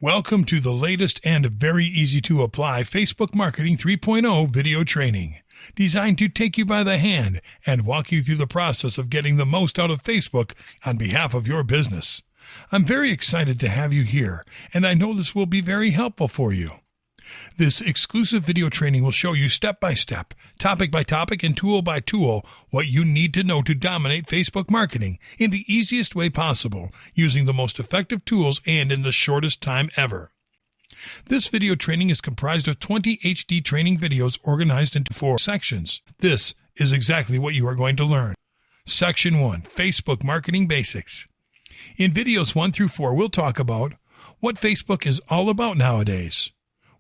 Welcome to the latest and very easy to apply Facebook Marketing 3.0 video training, designed to take you by the hand and walk you through the process of getting the most out of Facebook on behalf of your business. I'm very excited to have you here, and I know this will be very helpful for you. This exclusive video training will show you step by step, topic by topic, and tool by tool what you need to know to dominate Facebook marketing in the easiest way possible, using the most effective tools and in the shortest time ever. This video training is comprised of 20 HD training videos organized into 4 sections. This is exactly what you are going to learn. Section 1, Facebook Marketing Basics. In videos 1 through 4, we'll talk about what Facebook is all about nowadays.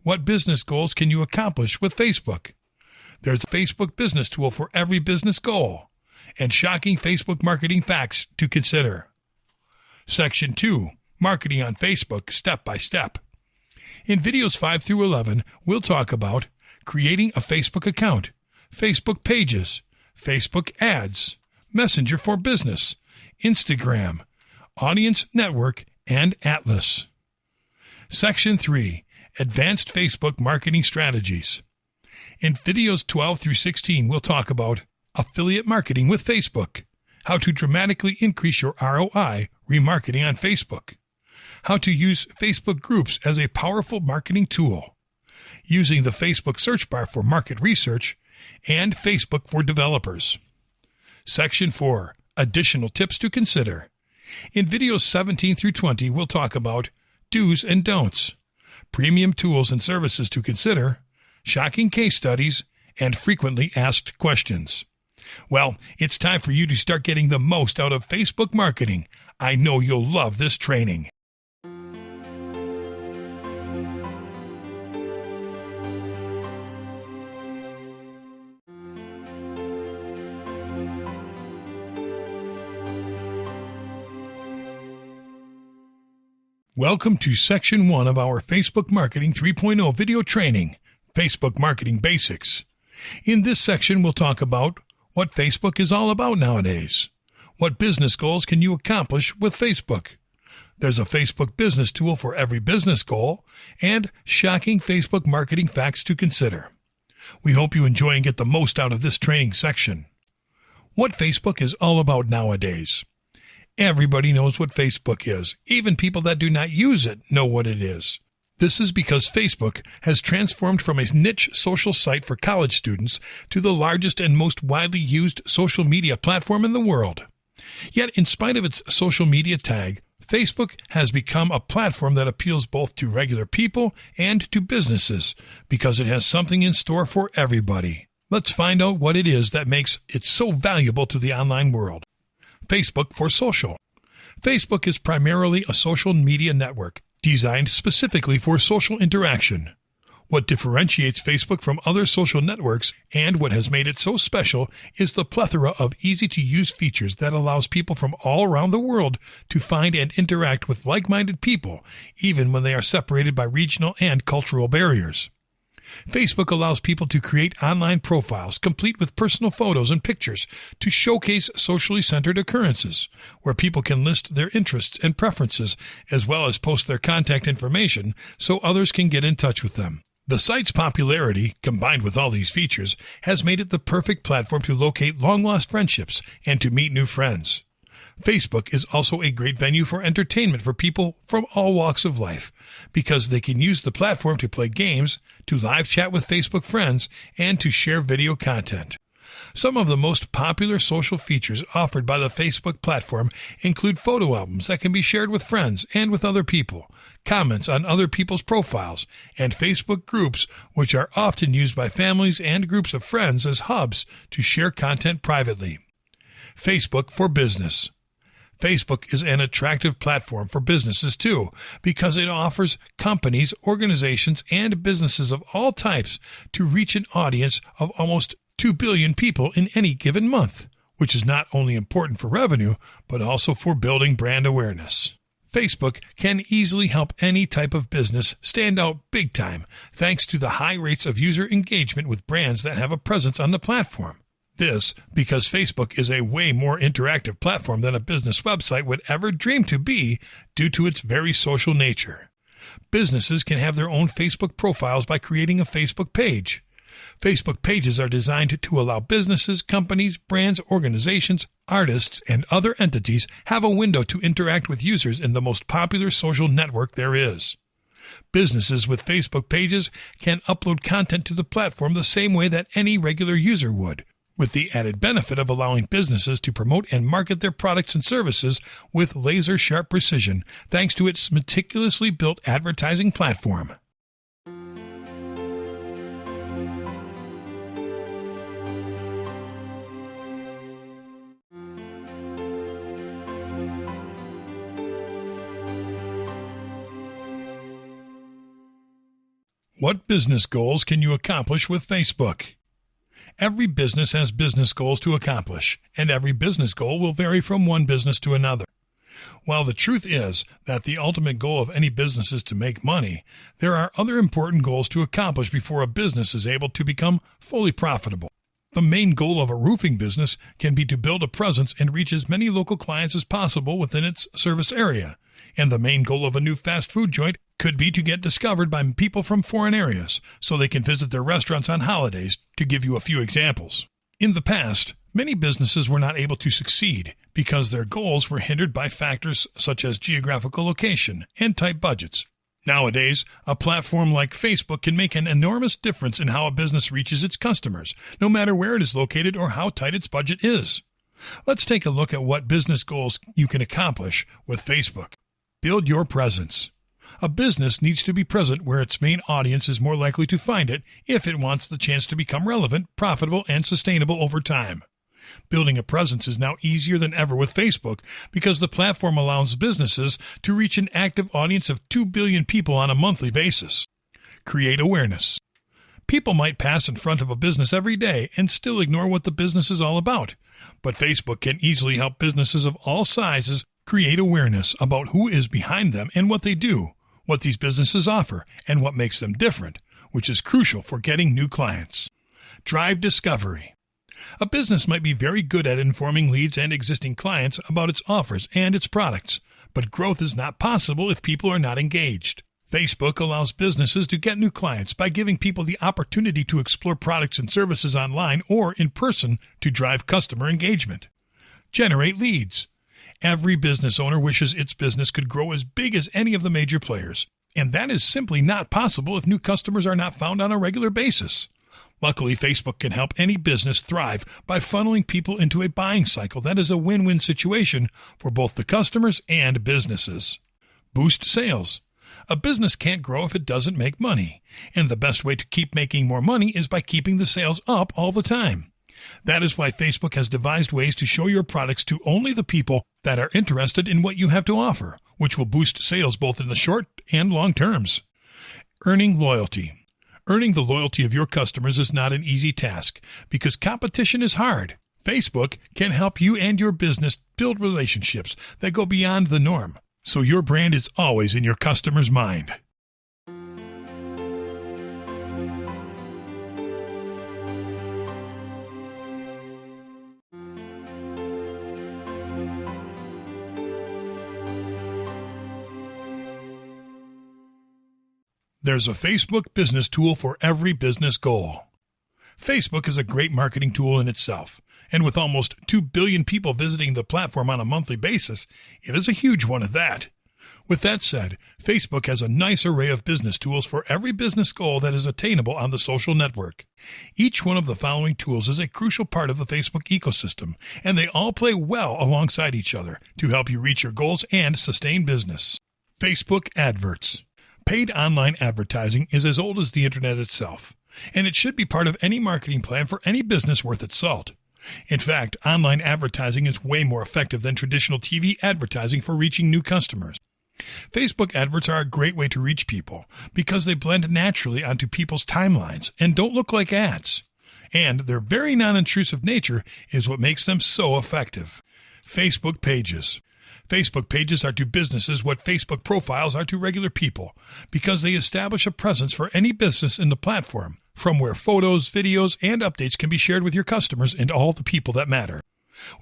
What business goals can you accomplish with Facebook? There's a Facebook business tool for every business goal, and shocking Facebook marketing facts to consider. Section 2, Marketing on Facebook Step by Step. In videos 5 through 11, we'll talk about creating a Facebook account, Facebook pages, Facebook ads, Messenger for Business, Instagram, Audience Network, and Atlas. Section 3, Advanced Facebook Marketing Strategies. In videos 12 through 16, we'll talk about affiliate marketing with Facebook, how to dramatically increase your ROI remarketing on Facebook, how to use Facebook groups as a powerful marketing tool, using the Facebook search bar for market research, and Facebook for developers. Section 4, Additional Tips to Consider. In videos 17 through 20, we'll talk about do's and don'ts, premium tools and services to consider, shocking case studies, and frequently asked questions. Well, it's time for you to start getting the most out of Facebook marketing. I know you'll love this training. Welcome to Section 1 of our Facebook Marketing 3.0 video training, Facebook Marketing Basics. In this section, we'll talk about what Facebook is all about nowadays. What business goals can you accomplish with Facebook? There's a Facebook business tool for every business goal, and shocking Facebook marketing facts to consider. We hope you enjoy and get the most out of this training section. What Facebook is all about nowadays. Everybody knows what Facebook is. Even people that do not use it know what it is. This is because Facebook has transformed from a niche social site for college students to the largest and most widely used social media platform in the world. Yet, in spite of its social media tag, Facebook has become a platform that appeals both to regular people and to businesses because it has something in store for everybody. Let's find out what it is that makes it so valuable to the online world. Facebook for social. Facebook is primarily a social media network designed specifically for social interaction. What differentiates Facebook from other social networks and what has made it so special is the plethora of easy-to-use features that allows people from all around the world to find and interact with like-minded people, even when they are separated by regional and cultural barriers. Facebook allows people to create online profiles complete with personal photos and pictures to showcase socially centered occurrences, where people can list their interests and preferences as well as post their contact information so others can get in touch with them. The site's popularity, combined with all these features, has made it the perfect platform to locate long-lost friendships and to meet new friends. Facebook is also a great venue for entertainment for people from all walks of life because they can use the platform to play games, to live chat with Facebook friends, and to share video content. Some of the most popular social features offered by the Facebook platform include photo albums that can be shared with friends and with other people, comments on other people's profiles, and Facebook groups, which are often used by families and groups of friends as hubs to share content privately. Facebook for business. Facebook is an attractive platform for businesses too, because it offers companies, organizations, and businesses of all types to reach an audience of almost 2 billion people in any given month, which is not only important for revenue, but also for building brand awareness. Facebook can easily help any type of business stand out big time, thanks to the high rates of user engagement with brands that have a presence on the platform. This because Facebook is a way more interactive platform than a business website would ever dream to be due to its very social nature. Businesses can have their own Facebook profiles by creating a Facebook page. Facebook pages are designed to allow businesses, companies, brands, organizations, artists, and other entities have a window to interact with users in the most popular social network there is. Businesses with Facebook pages can upload content to the platform the same way that any regular user would, with the added benefit of allowing businesses to promote and market their products and services with laser-sharp precision, thanks to its meticulously built advertising platform. What business goals can you accomplish with Facebook? Every business has business goals to accomplish, and every business goal will vary from one business to another. While the truth is that the ultimate goal of any business is to make money, there are other important goals to accomplish before a business is able to become fully profitable. The main goal of a roofing business can be to build a presence and reach as many local clients as possible within its service area. And the main goal of a new fast food joint could be to get discovered by people from foreign areas so they can visit their restaurants on holidays, to give you a few examples. In the past, many businesses were not able to succeed because their goals were hindered by factors such as geographical location and tight budgets. Nowadays, a platform like Facebook can make an enormous difference in how a business reaches its customers, no matter where it is located or how tight its budget is. Let's take a look at what business goals you can accomplish with Facebook. Build your presence. A business needs to be present where its main audience is more likely to find it if it wants the chance to become relevant, profitable, and sustainable over time. Building a presence is now easier than ever with Facebook because the platform allows businesses to reach an active audience of 2 billion people on a monthly basis. Create awareness. People might pass in front of a business every day and still ignore what the business is all about, but Facebook can easily help businesses of all sizes create awareness about who is behind them and what they do, what these businesses offer, and what makes them different, which is crucial for getting new clients. Drive discovery. A business might be very good at informing leads and existing clients about its offers and its products, but growth is not possible if people are not engaged. Facebook allows businesses to get new clients by giving people the opportunity to explore products and services online or in person to drive customer engagement. Generate leads. Every business owner wishes its business could grow as big as any of the major players, and that is simply not possible if new customers are not found on a regular basis. Luckily, Facebook can help any business thrive by funneling people into a buying cycle that is a win-win situation for both the customers and businesses. Boost sales. A business can't grow if it doesn't make money, and the best way to keep making more money is by keeping the sales up all the time. That is why Facebook has devised ways to show your products to only the people that are interested in what you have to offer, which will boost sales both in the short and long terms. Earning loyalty. Earning the loyalty of your customers is not an easy task because competition is hard. Facebook can help you and your business build relationships that go beyond the norm, so your brand is always in your customer's mind. There's a Facebook business tool for every business goal. Facebook is a great marketing tool in itself, and with almost 2 billion people visiting the platform on a monthly basis, it is a huge one at that. With that said, Facebook has a nice array of business tools for every business goal that is attainable on the social network. Each one of the following tools is a crucial part of the Facebook ecosystem, and they all play well alongside each other to help you reach your goals and sustain business. Facebook Adverts. Paid online advertising is as old as the internet itself, and it should be part of any marketing plan for any business worth its salt. In fact, online advertising is way more effective than traditional TV advertising for reaching new customers. Facebook adverts are a great way to reach people because they blend naturally onto people's timelines and don't look like ads. And their very non-intrusive nature is what makes them so effective. Facebook Pages. Facebook pages are to businesses what Facebook profiles are to regular people because they establish a presence for any business in the platform, from where photos, videos, and updates can be shared with your customers and all the people that matter.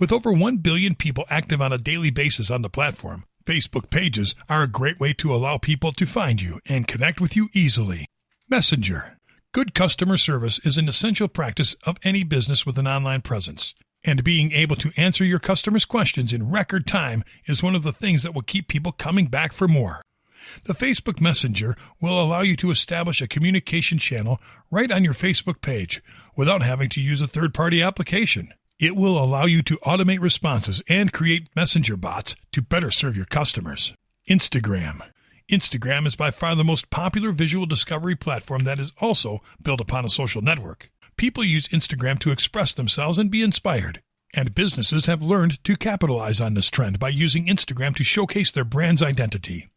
With over 1 billion people active on a daily basis on the platform, Facebook pages are a great way to allow people to find you and connect with you easily. Messenger. Good customer service is an essential practice of any business with an online presence, and being able to answer your customers' questions in record time is one of the things that will keep people coming back for more. The Facebook Messenger will allow you to establish a communication channel right on your Facebook page without having to use a third-party application. It will allow you to automate responses and create messenger bots to better serve your customers. Instagram. Instagram is by far the most popular visual discovery platform that is also built upon a social network. People use Instagram to express themselves and be inspired, and businesses have learned to capitalize on this trend by using Instagram to showcase their brand's identity.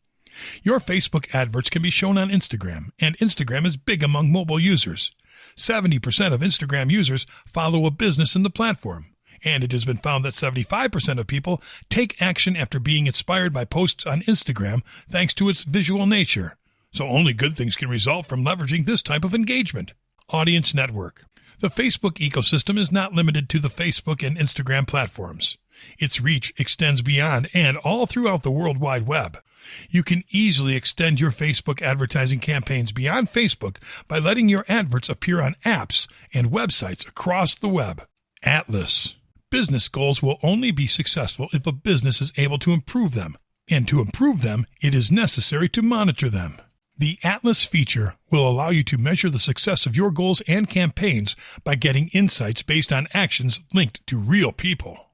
Your Facebook adverts can be shown on Instagram, and Instagram is big among mobile users. 70% of Instagram users follow a business in the platform, and it has been found that 75% of people take action after being inspired by posts on Instagram thanks to its visual nature. So only good things can result from leveraging this type of engagement. Audience network. The Facebook ecosystem is not limited to the Facebook and Instagram platforms. Its reach extends beyond and all throughout the World Wide Web. You can easily extend your Facebook advertising campaigns beyond Facebook by letting your adverts appear on apps and websites across the web. Atlas. Business goals will only be successful if a business is able to improve them, and to improve them, it is necessary to monitor them. The Atlas feature will allow you to measure the success of your goals and campaigns by getting insights based on actions linked to real people.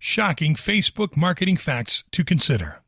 Shocking Facebook marketing facts to consider.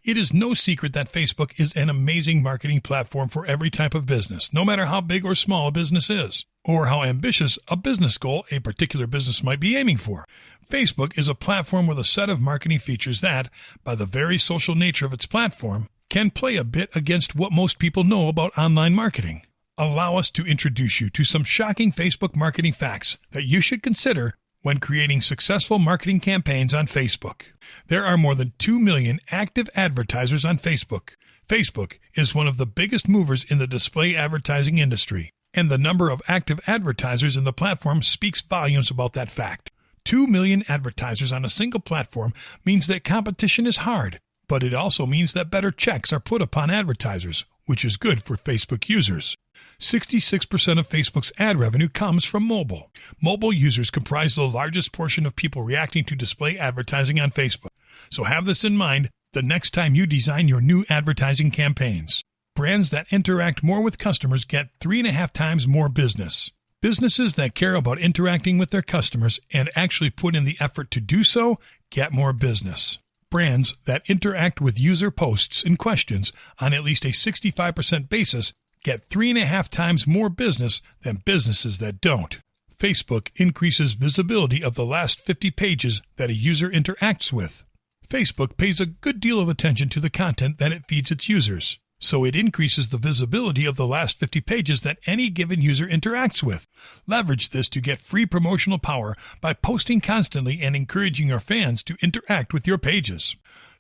It is no secret that Facebook is an amazing marketing platform for every type of business, no matter how big or small a business is, or how ambitious a business goal a particular business might be aiming for. Facebook is a platform with a set of marketing features that, by the very social nature of its platform, can play a bit against what most people know about online marketing. Allow us to introduce you to some shocking Facebook marketing facts that you should consider when creating successful marketing campaigns on Facebook. There are more than 2 million active advertisers on Facebook. Facebook is one of the biggest movers in the display advertising industry, and the number of active advertisers in the platform speaks volumes about that fact. 2 million advertisers on a single platform means that competition is hard, but it also means that better checks are put upon advertisers, which is good for Facebook users. 66% of Facebook's ad revenue comes from mobile. Mobile users comprise the largest portion of people reacting to display advertising on Facebook. So have this in mind the next time you design your new advertising campaigns. Brands that interact more with customers get 3.5 times more business. Businesses that care about interacting with their customers and actually put in the effort to do so get more business. Brands that interact with user posts and questions on at least a 65% basis get 3.5 times more business than businesses that don't. Facebook increases visibility of the last 50 pages that a user interacts with. Facebook pays a good deal of attention to the content that it feeds its users, so it increases the visibility of the last 50 pages that any given user interacts with. Leverage this to get free promotional power by posting constantly and encouraging your fans to interact with your pages.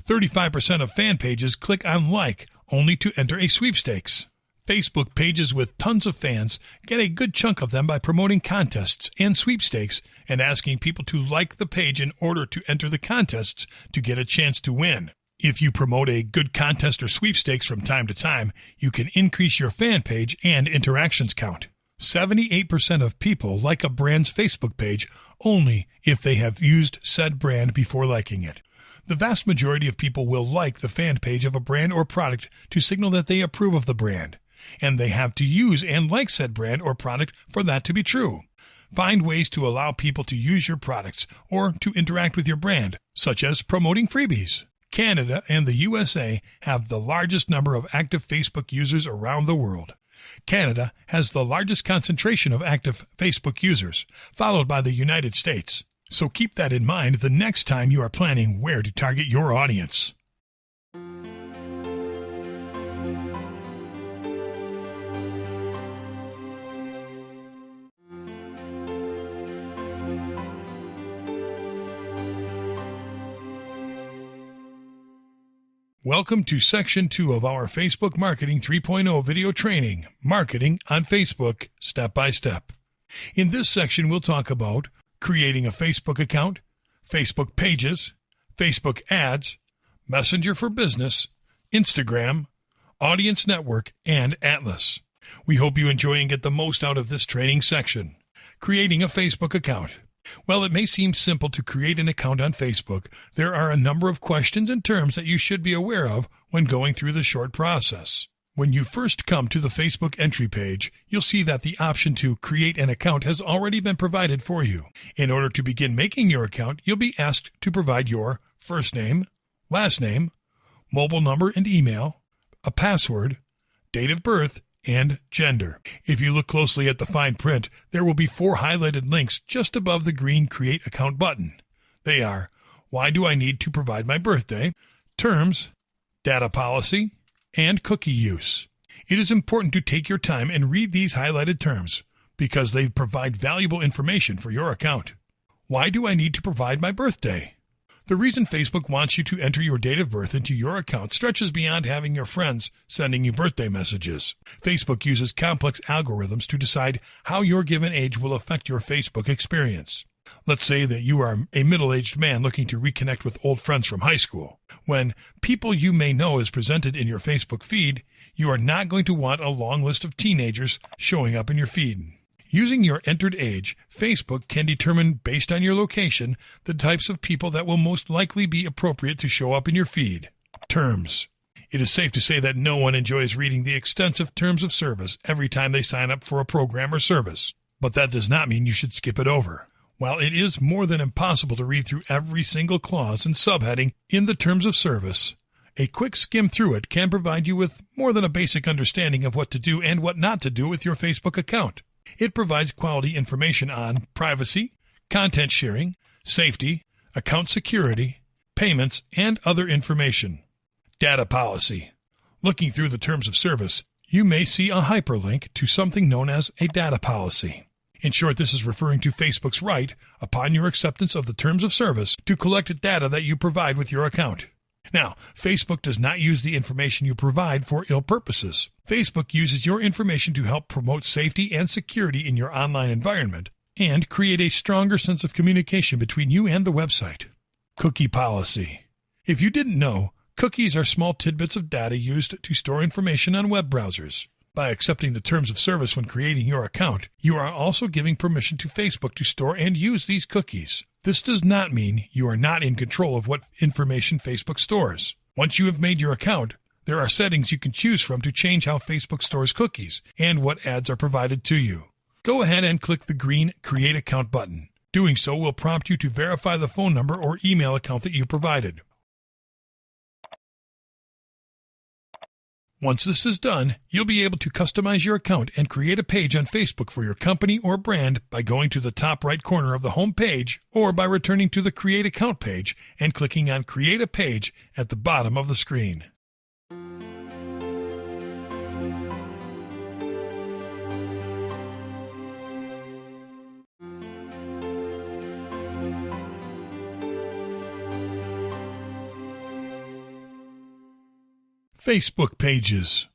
35% of fan pages click on like only to enter a sweepstakes. Facebook pages with tons of fans get a good chunk of them by promoting contests and sweepstakes and asking people to like the page in order to enter the contests to get a chance to win. If you promote a good contest or sweepstakes from time to time, you can increase your fan page and interactions count. 78% of people like a brand's Facebook page only if they have used said brand before liking it. The vast majority of people will like the fan page of a brand or product to signal that they approve of the brand, and they have to use and like said brand or product for that to be true. Find ways to allow people to use your products or to interact with your brand, such as promoting freebies. Canada and the USA have the largest number of active Facebook users around the world. Canada has the largest concentration of active Facebook users, followed by the United States. So keep that in mind the next time you are planning where to target your audience. Welcome to Section 2 of our Facebook Marketing 3.0 video training, Marketing on Facebook, Step by Step. In this section, we'll talk about creating a Facebook account, Facebook pages, Facebook ads, Messenger for Business, Instagram, Audience Network, and Atlas. We hope you enjoy and get the most out of this training section. Creating a Facebook account. While it may seem simple to create an account on Facebook, there are a number of questions and terms that you should be aware of when going through the short process. When you first come to the Facebook entry page, you'll see that the option to create an account has already been provided for you. In order to begin making your account, you'll be asked to provide your first name, last name, mobile number and email, a password, date of birth, and gender. If you look closely at the fine print, there will be 4 highlighted links just above the green Create Account button. They are, why do I need to provide my birthday, terms, data policy, and cookie use. It is important to take your time and read these highlighted terms because they provide valuable information for your account. Why do I need to provide my birthday? The reason Facebook wants you to enter your date of birth into your account stretches beyond having your friends sending you birthday messages. Facebook uses complex algorithms to decide how your given age will affect your Facebook experience. Let's say that you are a middle-aged man looking to reconnect with old friends from high school. When people you may know is presented in your Facebook feed, you are not going to want a long list of teenagers showing up in your feed. Using your entered age, Facebook can determine, based on your location, the types of people that will most likely be appropriate to show up in your feed. Terms. It is safe to say that no one enjoys reading the extensive terms of service every time they sign up for a program or service. But that does not mean you should skip it over. While it is more than impossible to read through every single clause and subheading in the terms of service, a quick skim through it can provide you with more than a basic understanding of what to do and what not to do with your Facebook account. It provides quality information on privacy, content sharing, safety, account security, payments, and other information. Data policy. Looking through the terms of service, you may see a hyperlink to something known as a data policy. In short, this is referring to Facebook's right, upon your acceptance of the terms of service, to collect data that you provide with your account. Now, Facebook does not use the information you provide for ill purposes. Facebook uses your information to help promote safety and security in your online environment and create a stronger sense of communication between you and the website. Cookie policy. If you didn't know, cookies are small tidbits of data used to store information on web browsers. By accepting the terms of service when creating your account, you are also giving permission to Facebook to store and use these cookies. This does not mean you are not in control of what information Facebook stores. Once you have made your account, there are settings you can choose from to change how Facebook stores cookies and what ads are provided to you. Go ahead and click the green Create Account button. Doing so will prompt you to verify the phone number or email account that you provided. Once this is done, you'll be able to customize your account and create a page on Facebook for your company or brand by going to the top right corner of the home page or by returning to the Create Account page and clicking on Create a Page at the bottom of the screen. Facebook pages.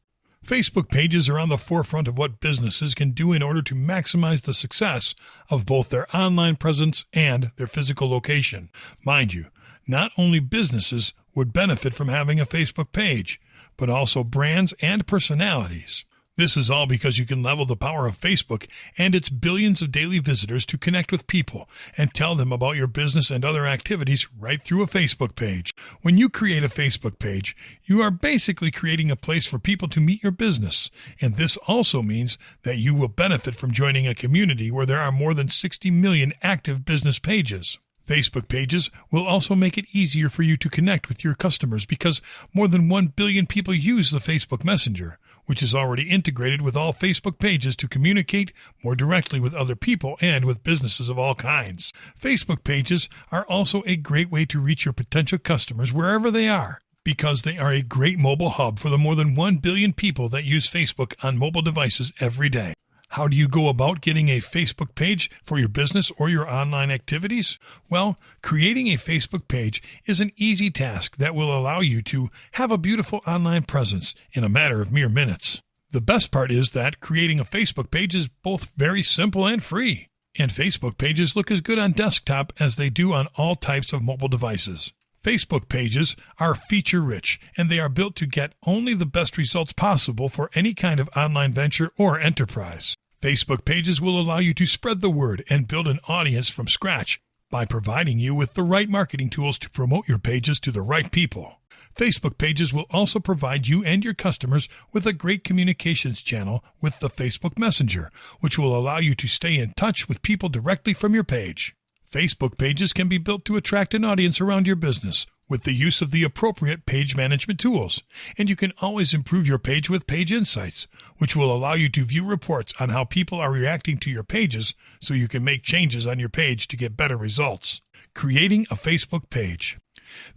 Facebook pages are on the forefront of what businesses can do in order to maximize the success of both their online presence and their physical location. Mind you, not only businesses would benefit from having a Facebook page, but also brands and personalities. This is all because you can level the power of Facebook and its billions of daily visitors to connect with people and tell them about your business and other activities right through a Facebook page. When you create a Facebook page, you are basically creating a place for people to meet your business, and this also means that you will benefit from joining a community where there are more than 60 million active business pages. Facebook pages will also make it easier for you to connect with your customers because more than 1 billion people use the Facebook Messenger, which is already integrated with all Facebook pages to communicate more directly with other people and with businesses of all kinds. Facebook pages are also a great way to reach your potential customers wherever they are, because they are a great mobile hub for the more than 1 billion people that use Facebook on mobile devices every day. How do you go about getting a Facebook page for your business or your online activities? Well, creating a Facebook page is an easy task that will allow you to have a beautiful online presence in a matter of mere minutes. The best part is that creating a Facebook page is both very simple and free. And Facebook pages look as good on desktop as they do on all types of mobile devices. Facebook pages are feature-rich, and they are built to get only the best results possible for any kind of online venture or enterprise. Facebook pages will allow you to spread the word and build an audience from scratch by providing you with the right marketing tools to promote your pages to the right people. Facebook pages will also provide you and your customers with a great communications channel with the Facebook Messenger, which will allow you to stay in touch with people directly from your page. Facebook pages can be built to attract an audience around your business with the use of the appropriate page management tools, and you can always improve your page with Page Insights, which will allow you to view reports on how people are reacting to your pages so you can make changes on your page to get better results. Creating a Facebook page.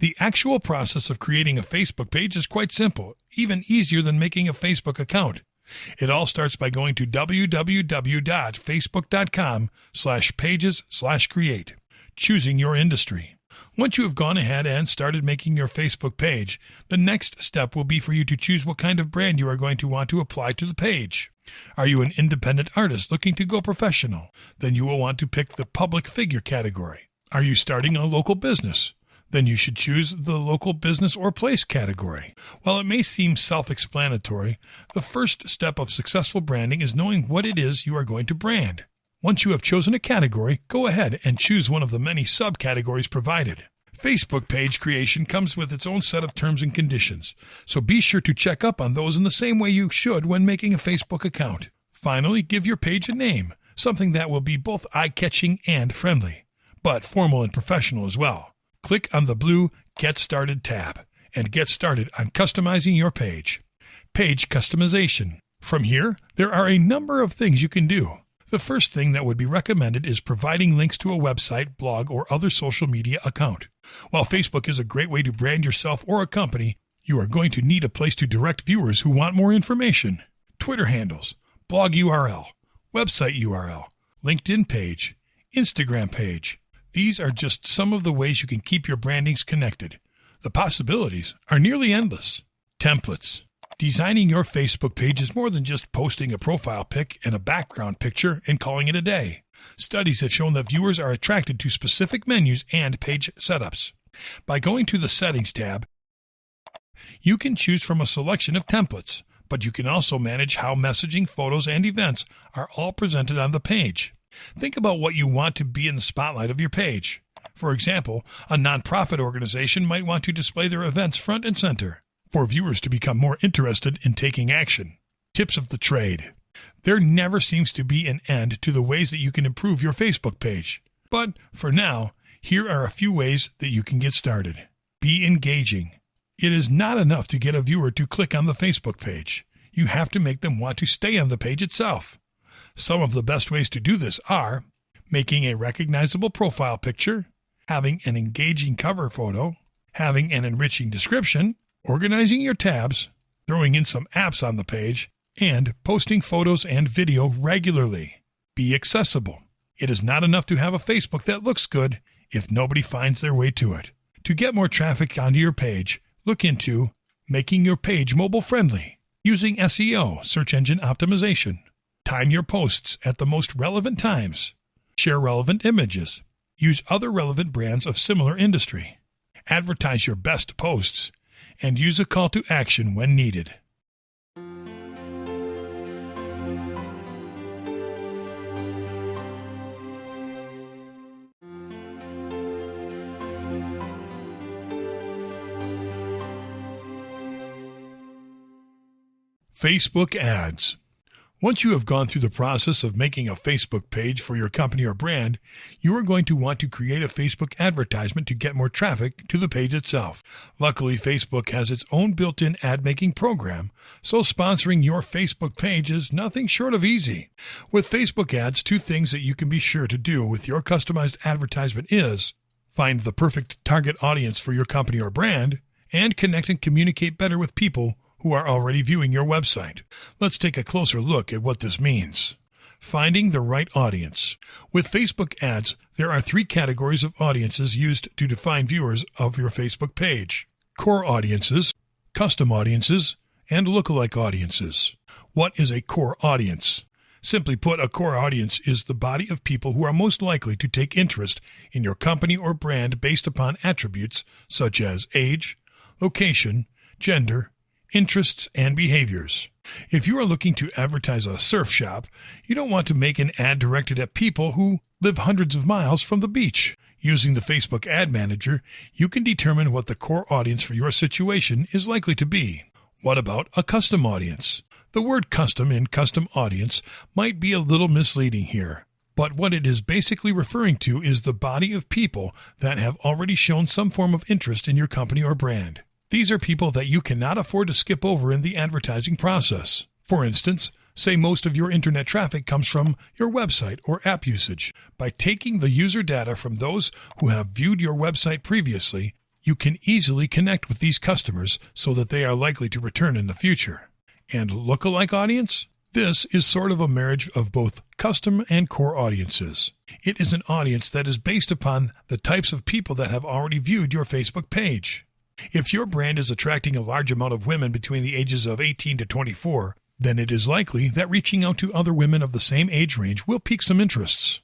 The actual process of creating a Facebook page is quite simple, even easier than making a Facebook account. It all starts by going to www.facebook.com/pages/create, choosing your industry. Once you have gone ahead and started making your Facebook page, the next step will be for you to choose what kind of brand you are going to want to apply to the page. Are you an independent artist looking to go professional? Then you will want to pick the public figure category. Are you starting a local business? Then you should choose the local business or place category. While it may seem self-explanatory, the first step of successful branding is knowing what it is you are going to brand. Once you have chosen a category, go ahead and choose one of the many subcategories provided. Facebook page creation comes with its own set of terms and conditions, so be sure to check up on those in the same way you should when making a Facebook account. Finally, give your page a name, something that will be both eye-catching and friendly, but formal and professional as well. Click on the blue Get Started tab and get started on customizing your page. Page customization. From here, there are a number of things you can do. The first thing that would be recommended is providing links to a website, blog, or other social media account. While Facebook is a great way to brand yourself or a company, you are going to need a place to direct viewers who want more information. Twitter handles, blog URL, website URL, LinkedIn page, Instagram page. These are just some of the ways you can keep your brandings connected. The possibilities are nearly endless. Templates. Designing your Facebook page is more than just posting a profile pic and a background picture and calling it a day. Studies have shown that viewers are attracted to specific menus and page setups. By going to the Settings tab, you can choose from a selection of templates, but you can also manage how messaging, photos, and events are all presented on the page. Think about what you want to be in the spotlight of your page. For example, a nonprofit organization might want to display their events front and center for viewers to become more interested in taking action. Tips of the trade. There never seems to be an end to the ways that you can improve your Facebook page. But for now, here are a few ways that you can get started. Be engaging. It is not enough to get a viewer to click on the Facebook page. You have to make them want to stay on the page itself. Some of the best ways to do this are making a recognizable profile picture, having an engaging cover photo, having an enriching description, organizing your tabs, throwing in some apps on the page, and posting photos and video regularly. Be accessible. It is not enough to have a Facebook that looks good if nobody finds their way to it. To get more traffic onto your page, look into making your page mobile friendly, using SEO, search engine optimization. Time your posts at the most relevant times. Share relevant images. Use other relevant brands of similar industry. Advertise your best posts. And use a call to action when needed. Facebook ads. Once you have gone through the process of making a Facebook page for your company or brand, you are going to want to create a Facebook advertisement to get more traffic to the page itself. Luckily, Facebook has its own built-in ad-making program, so sponsoring your Facebook page is nothing short of easy. With Facebook ads, two things that you can be sure to do with your customized advertisement is find the perfect target audience for your company or brand, and connect and communicate better with people who are already viewing your website. Let's take a closer look at what this means. Finding the right audience. With Facebook ads, there are 3 categories of audiences used to define viewers of your Facebook page: core audiences, custom audiences, and lookalike audiences. What is a core audience? Simply put, a core audience is the body of people who are most likely to take interest in your company or brand based upon attributes such as age, location, gender, interests, and behaviors. If you are looking to advertise a surf shop, you don't want to make an ad directed at people who live hundreds of miles from the beach. Using the Facebook Ad Manager, you can determine what the core audience for your situation is likely to be. What about a custom audience? The word custom in custom audience might be a little misleading here, but what it is basically referring to is the body of people that have already shown some form of interest in your company or brand. These are people that you cannot afford to skip over in the advertising process. For instance, say most of your internet traffic comes from your website or app usage. By taking the user data from those who have viewed your website previously, you can easily connect with these customers so that they are likely to return in the future. And lookalike audience? This is sort of a marriage of both custom and core audiences. It is an audience that is based upon the types of people that have already viewed your Facebook page. If your brand is attracting a large amount of women between the ages of 18 to 24, then it is likely that reaching out to other women of the same age range will pique some interests.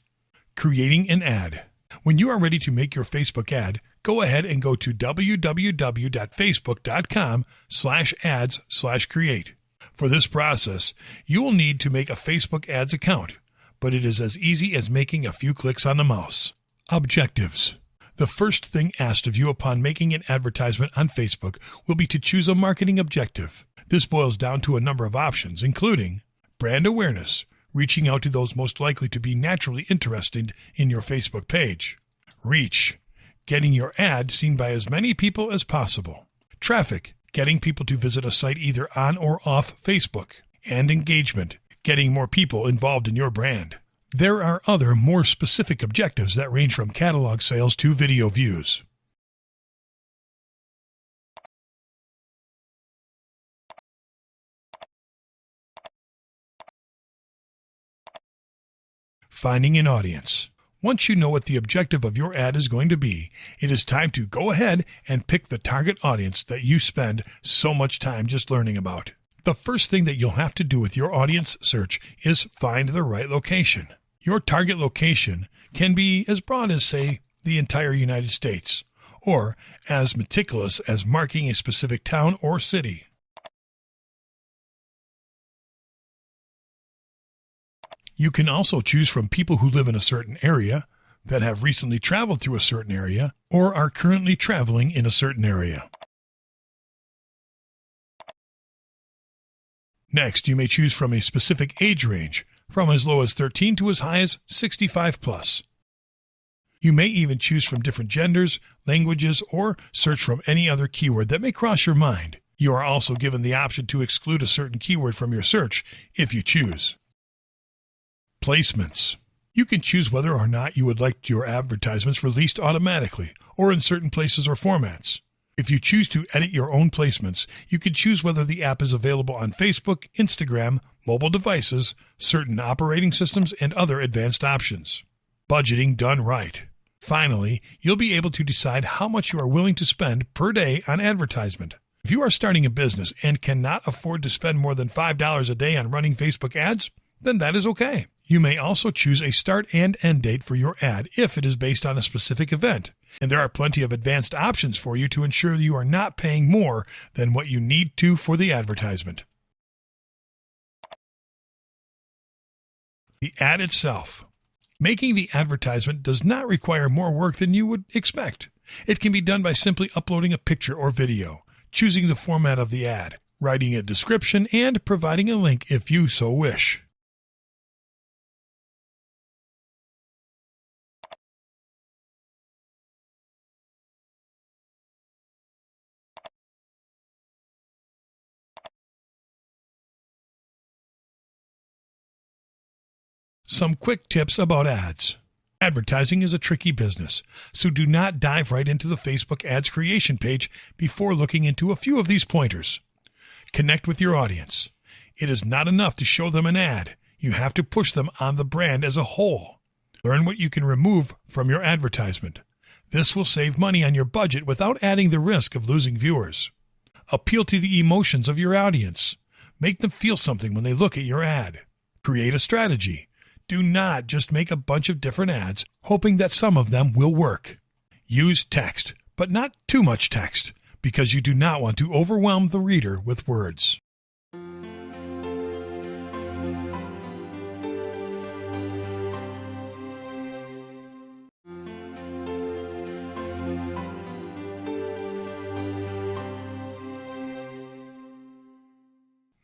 Creating an ad. When you are ready to make your Facebook ad, go ahead and go to www.facebook.com/ads/create. For this process, you will need to make a Facebook Ads account, but it is as easy as making a few clicks on the mouse. Objectives. The first thing asked of you upon making an advertisement on Facebook will be to choose a marketing objective. This boils down to a number of options, including brand awareness, reaching out to those most likely to be naturally interested in your Facebook page. Reach, getting your ad seen by as many people as possible. Traffic, getting people to visit a site either on or off Facebook. And engagement, getting more people involved in your brand. There are other, more specific objectives that range from catalog sales to video views. Finding an audience. Once you know what the objective of your ad is going to be, it is time to go ahead and pick the target audience that you spend so much time just learning about. The first thing that you'll have to do with your audience search is find the right location. Your target location can be as broad as, say, the entire United States, or as meticulous as marking a specific town or city. You can also choose from people who live in a certain area, that have recently traveled through a certain area, or are currently traveling in a certain area. Next, you may choose from a specific age range, from as low as 13 to as high as 65 plus. You may even choose from different genders, languages, or search from any other keyword that may cross your mind. You are also given the option to exclude a certain keyword from your search if you choose. Placements. You can choose whether or not you would like your advertisements released automatically or in certain places or formats. If you choose to edit your own placements, you can choose whether the app is available on Facebook, Instagram, mobile devices, certain operating systems, and other advanced options. Budgeting done right. Finally, you'll be able to decide how much you are willing to spend per day on advertisement. If you are starting a business and cannot afford to spend more than $5 a day on running Facebook ads, then that is okay. You may also choose a start and end date for your ad if it is based on a specific event. And there are plenty of advanced options for you to ensure you are not paying more than what you need to for the advertisement. The ad itself. Making the advertisement does not require more work than you would expect. It can be done by simply uploading a picture or video, choosing the format of the ad, writing a description, and providing a link if you so wish. Some quick tips about ads. Advertising is a tricky business, so do not dive right into the Facebook ads creation page before looking into a few of these pointers. Connect with your audience. It is not enough to show them an ad. You have to push them on the brand as a whole. Learn what you can remove from your advertisement. This will save money on your budget without adding the risk of losing viewers. Appeal to the emotions of your audience. Make them feel something when they look at your ad. Create a strategy. Do not just make a bunch of different ads, hoping that some of them will work. Use text, but not too much text, because you do not want to overwhelm the reader with words.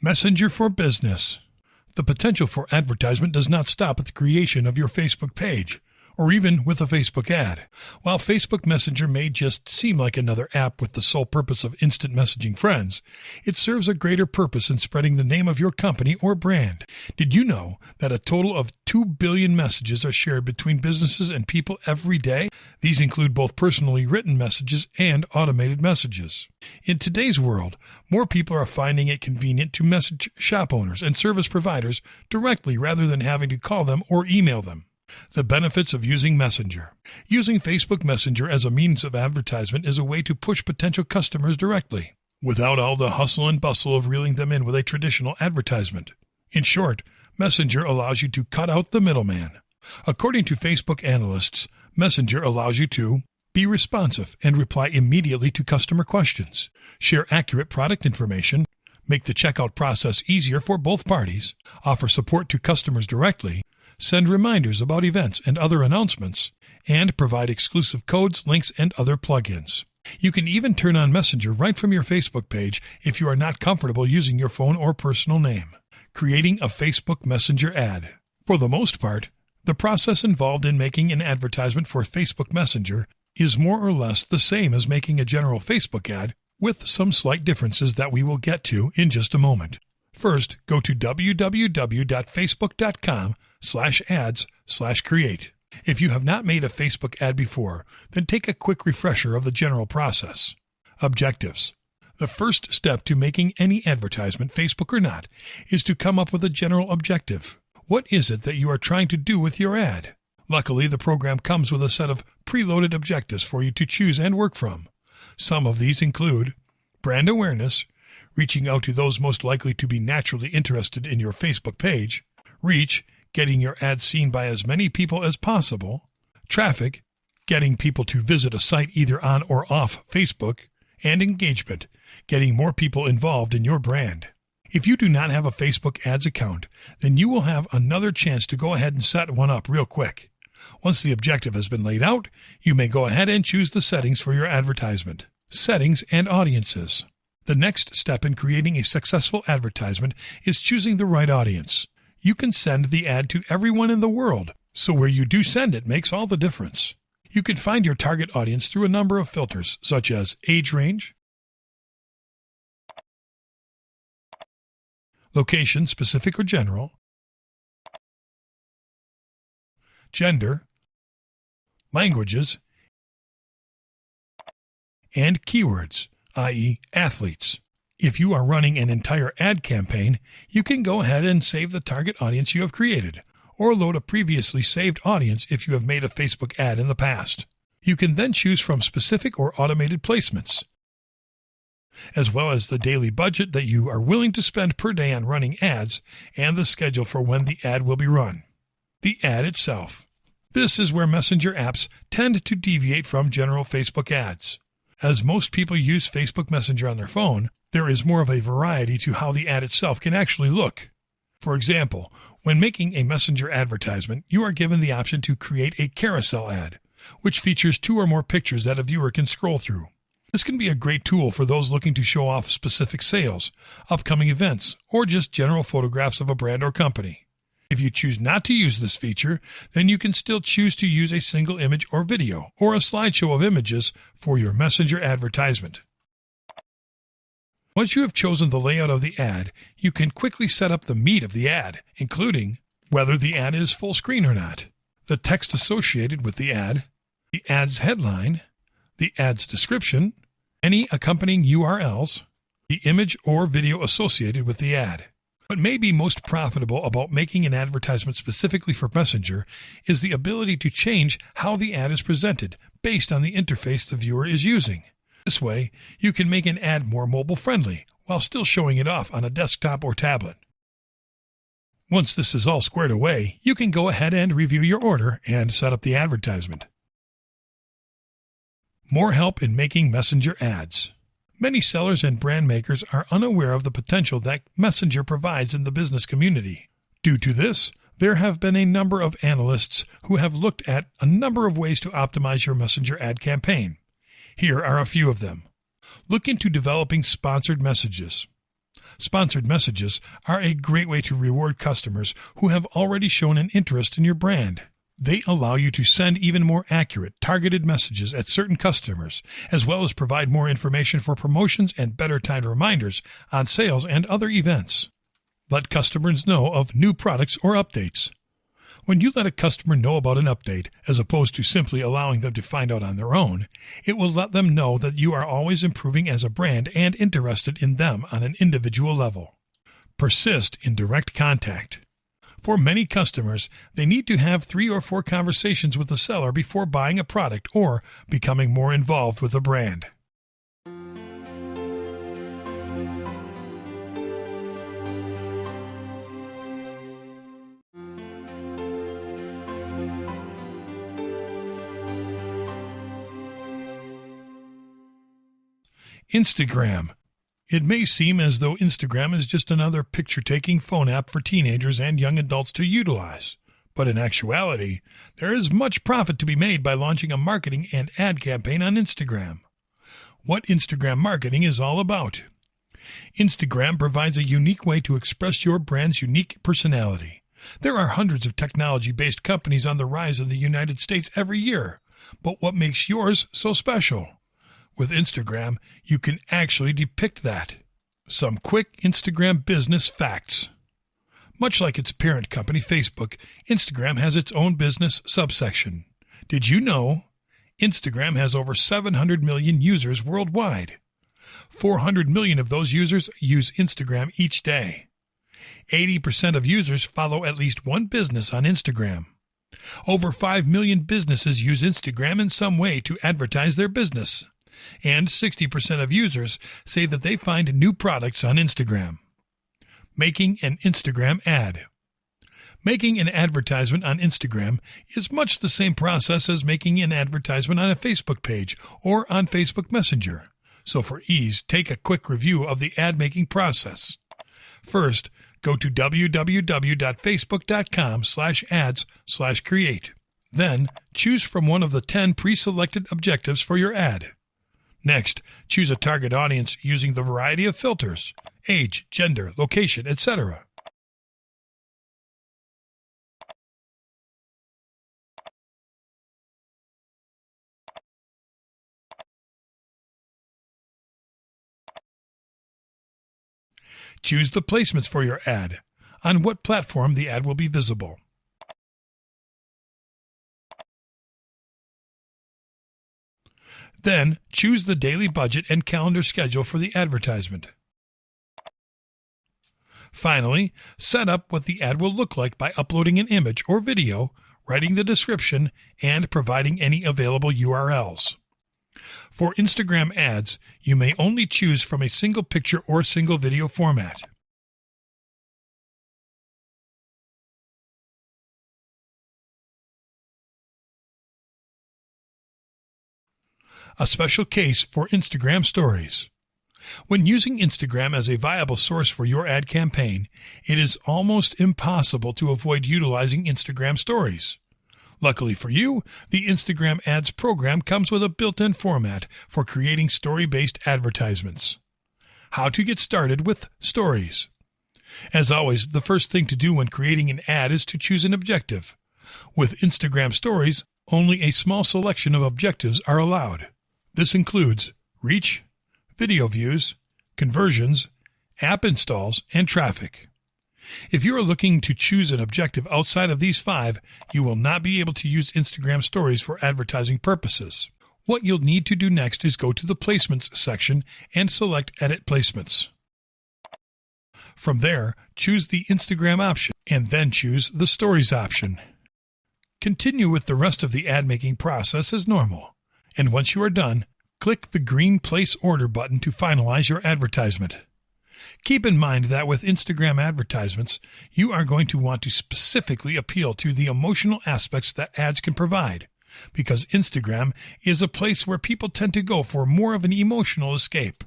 Messenger for Business. The potential for advertisement does not stop at the creation of your Facebook page, or even with a Facebook ad. While Facebook Messenger may just seem like another app with the sole purpose of instant messaging friends, it serves a greater purpose in spreading the name of your company or brand. Did you know that a total of 2 billion messages are shared between businesses and people every day? These include both personally written messages and automated messages. In today's world, more people are finding it convenient to message shop owners and service providers directly rather than having to call them or email them. The benefits of using Messenger. Using Facebook Messenger as a means of advertisement is a way to push potential customers directly, without all the hustle and bustle of reeling them in with a traditional advertisement. In short, Messenger allows you to cut out the middleman. According to Facebook analysts, Messenger allows you to be responsive and reply immediately to customer questions, share accurate product information, make the checkout process easier for both parties, offer support to customers directly, send reminders about events and other announcements, and provide exclusive codes, links, and other plugins. You can even turn on Messenger right from your Facebook page if you are not comfortable using your phone or personal name. Creating a Facebook Messenger ad. For the most part, the process involved in making an advertisement for Facebook Messenger is more or less the same as making a general Facebook ad, with some slight differences that we will get to in just a moment. First, go to www.facebook.com/ads/create. If you have not made a Facebook ad before, then take a quick refresher of the general process. Objectives. The first step to making any advertisement, Facebook or not, is to come up with a general objective. What is it that you are trying to do with your ad? Luckily, the program comes with a set of preloaded objectives for you to choose and work from. Some of these include brand awareness, reaching out to those most likely to be naturally interested in your Facebook page, reach, getting your ad seen by as many people as possible, traffic, getting people to visit a site either on or off Facebook, and engagement, getting more people involved in your brand. If you do not have a Facebook ads account, then you will have another chance to go ahead and set one up real quick. Once the objective has been laid out, you may go ahead and choose the settings for your advertisement. Settings and audiences. The next step in creating a successful advertisement is choosing the right audience. You can send the ad to everyone in the world, so where you do send it makes all the difference. You can find your target audience through a number of filters, such as age range, location, specific or general, gender, languages, and keywords, i.e. athletes. If you are running an entire ad campaign, you can go ahead and save the target audience you have created, or load a previously saved audience if you have made a Facebook ad in the past. You can then choose from specific or automated placements, as well as the daily budget that you are willing to spend per day on running ads and the schedule for when the ad will be run. The ad itself. This is where Messenger apps tend to deviate from general Facebook ads. As most people use Facebook Messenger on their phone, there is more of a variety to how the ad itself can actually look. For example, when making a Messenger advertisement, you are given the option to create a carousel ad, which features 2 or more pictures that a viewer can scroll through. This can be a great tool for those looking to show off specific sales, upcoming events, or just general photographs of a brand or company. If you choose not to use this feature, then you can still choose to use a single image or video, or a slideshow of images for your Messenger advertisement. Once you have chosen the layout of the ad, you can quickly set up the meat of the ad, including whether the ad is full screen or not, the text associated with the ad's headline, the ad's description, any accompanying URLs, the image or video associated with the ad. What may be most profitable about making an advertisement specifically for Messenger is the ability to change how the ad is presented based on the interface the viewer is using. This way, you can make an ad more mobile-friendly while still showing it off on a desktop or tablet. Once this is all squared away, you can go ahead and review your order and set up the advertisement. More help in making Messenger ads. Many sellers and brand makers are unaware of the potential that Messenger provides in the business community. Due to this, there have been a number of analysts who have looked at a number of ways to optimize your Messenger ad campaign. Here are a few of them. Look into developing sponsored messages. Sponsored messages are a great way to reward customers who have already shown an interest in your brand. They allow you to send even more accurate, targeted messages at certain customers, as well as provide more information for promotions and better timed reminders on sales and other events. Let customers know of new products or updates. When you let a customer know about an update, as opposed to simply allowing them to find out on their own, it will let them know that you are always improving as a brand and interested in them on an individual level. Persist in direct contact. For many customers, they need to have 3 or 4 conversations with the seller before buying a product or becoming more involved with the brand. Instagram. It may seem as though Instagram is just another picture-taking phone app for teenagers and young adults to utilize. But in actuality, there is much profit to be made by launching a marketing and ad campaign on Instagram. What Instagram marketing is all about. Instagram provides a unique way to express your brand's unique personality. There are hundreds of technology-based companies on the rise in the United States every year. But what makes yours so special? With Instagram, you can actually depict that. Some quick Instagram business facts. Much like its parent company, Facebook, Instagram has its own business subsection. Did you know? Instagram has over 700 million users worldwide. 400 million of those users use Instagram each day. 80% of users follow at least one business on Instagram. Over 5 million businesses use Instagram in some way to advertise their business. And 60% of users say that they find new products on Instagram. Making an Instagram ad. Making an advertisement on Instagram is much the same process as making an advertisement on a Facebook page or on Facebook Messenger. So for ease, take a quick review of the ad-making process. First, go to www.facebook.com/ads/create. Then, choose from one of the 10 pre-selected objectives for your ad. Next, choose a target audience using the variety of filters: age, gender, location, etc. Choose the placements for your ad. On what platform the ad will be visible. Then, choose the daily budget and calendar schedule for the advertisement. Finally, set up what the ad will look like by uploading an image or video, writing the description, and providing any available URLs. For Instagram ads, you may only choose from a single picture or single video format. A special case for Instagram Stories. When using Instagram as a viable source for your ad campaign, it is almost impossible to avoid utilizing Instagram Stories. Luckily for you, the Instagram Ads program comes with a built-in format for creating story-based advertisements. How to get started with stories. As always, the first thing to do when creating an ad is to choose an objective. With Instagram Stories, only a small selection of objectives are allowed. This includes reach, video views, conversions, app installs, and traffic. If you are looking to choose an objective outside of these 5, you will not be able to use Instagram Stories for advertising purposes. What you'll need to do next is go to the Placements section and select Edit Placements. From there, choose the Instagram option, and then choose the Stories option. Continue with the rest of the ad making process as normal, and once you are done, click the green Place Order button to finalize your advertisement. Keep in mind that with Instagram advertisements, you are going to want to specifically appeal to the emotional aspects that ads can provide, because Instagram is a place where people tend to go for more of an emotional escape.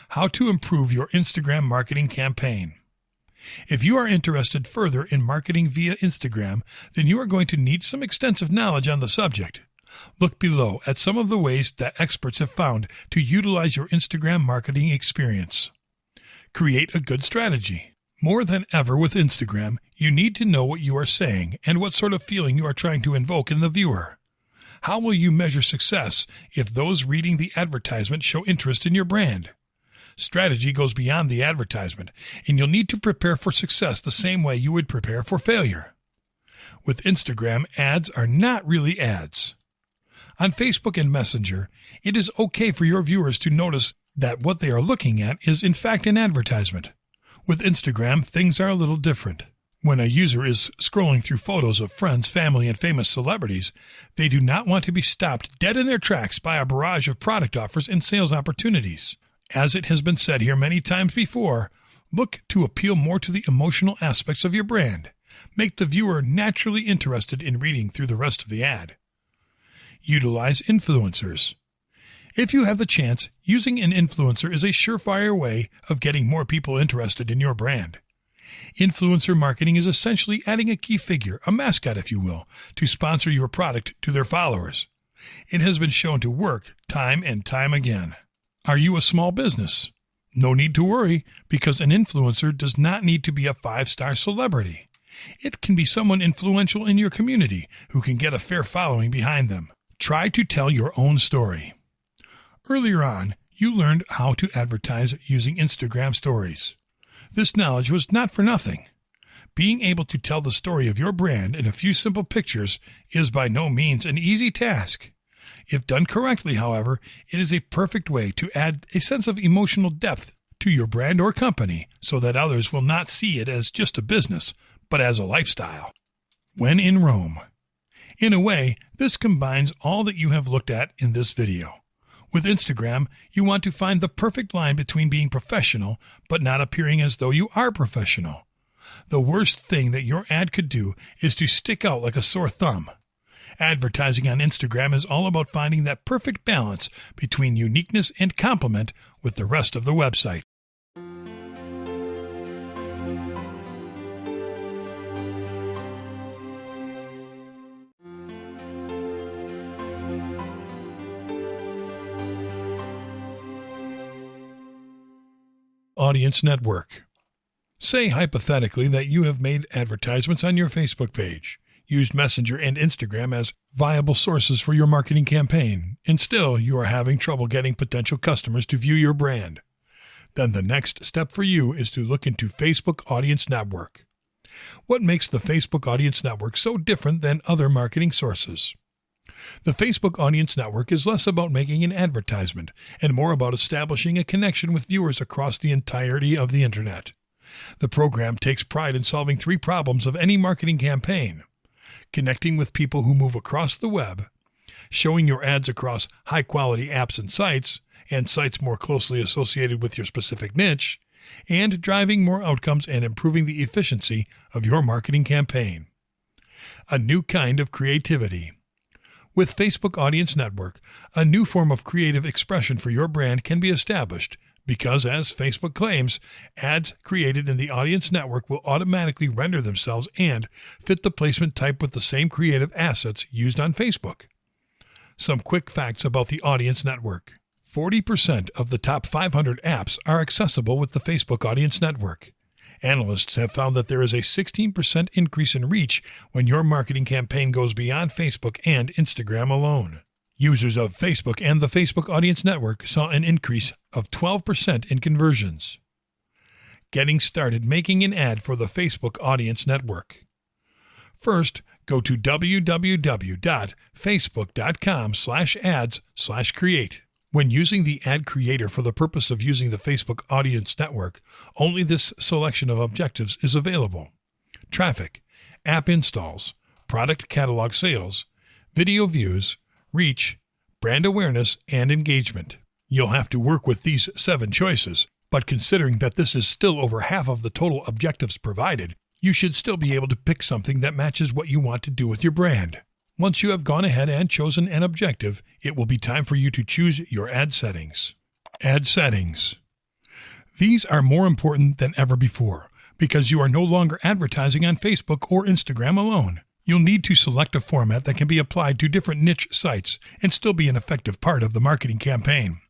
How to improve your Instagram marketing campaign. If you are interested further in marketing via Instagram, then you are going to need some extensive knowledge on the subject. Look below at some of the ways that experts have found to utilize your Instagram marketing experience. Create a good strategy. More than ever with Instagram, you need to know what you are saying and what sort of feeling you are trying to invoke in the viewer. How will you measure success if those reading the advertisement show interest in your brand? Strategy goes beyond the advertisement, and you'll need to prepare for success the same way you would prepare for failure. With Instagram, ads are not really ads. On Facebook and Messenger, it is okay for your viewers to notice that what they are looking at is in fact an advertisement. With Instagram, things are a little different. When a user is scrolling through photos of friends, family, and famous celebrities, they do not want to be stopped dead in their tracks by a barrage of product offers and sales opportunities. As it has been said here many times before, look to appeal more to the emotional aspects of your brand. Make the viewer naturally interested in reading through the rest of the ad. Utilize influencers. If you have the chance, using an influencer is a surefire way of getting more people interested in your brand. Influencer marketing is essentially adding a key figure, a mascot if you will, to sponsor your product to their followers. It has been shown to work time and time again. Are you a small business? No need to worry, because an influencer does not need to be a 5-star celebrity. It can be someone influential in your community who can get a fair following behind them. Try to tell your own story. Earlier on, you learned how to advertise using Instagram stories. This knowledge was not for nothing. Being able to tell the story of your brand in a few simple pictures is by no means an easy task. If done correctly, however, it is a perfect way to add a sense of emotional depth to your brand or company so that others will not see it as just a business, but as a lifestyle. When in Rome. In a way, this combines all that you have looked at in this video. With Instagram, you want to find the perfect line between being professional but not appearing as though you are professional. The worst thing that your ad could do is to stick out like a sore thumb. Advertising on Instagram is all about finding that perfect balance between uniqueness and complement with the rest of the website. Audience network. Say hypothetically that you have made advertisements on your Facebook page, used Messenger and Instagram as viable sources for your marketing campaign, and still you are having trouble getting potential customers to view your brand. Then the next step for you is to look into Facebook Audience Network. What makes the Facebook Audience Network so different than other marketing sources? The Facebook Audience Network is less about making an advertisement and more about establishing a connection with viewers across the entirety of the Internet. The program takes pride in solving 3 problems of any marketing campaign: connecting with people who move across the web, showing your ads across high-quality apps and sites more closely associated with your specific niche, and driving more outcomes and improving the efficiency of your marketing campaign. A new kind of creativity. With Facebook Audience Network, a new form of creative expression for your brand can be established because, as Facebook claims, ads created in the Audience Network will automatically render themselves and fit the placement type with the same creative assets used on Facebook. Some quick facts about the Audience Network. 40% of the top 500 apps are accessible with the Facebook Audience Network. Analysts have found that there is a 16% increase in reach when your marketing campaign goes beyond Facebook and Instagram alone. Users of Facebook and the Facebook Audience Network saw an increase of 12% in conversions. Getting started making an ad for the Facebook Audience Network. First, go to www.facebook.com/ads/create. When using the ad creator for the purpose of using the Facebook Audience Network, only this selection of objectives is available: traffic, app installs, product catalog sales, video views, reach, brand awareness, and engagement. You'll have to work with these 7 choices, but considering that this is still over half of the total objectives provided, you should still be able to pick something that matches what you want to do with your brand. Once you have gone ahead and chosen an objective, it will be time for you to choose your ad settings. Ad settings. These are more important than ever before because you are no longer advertising on Facebook or Instagram alone. You'll need to select a format that can be applied to different niche sites and still be an effective part of the marketing campaign.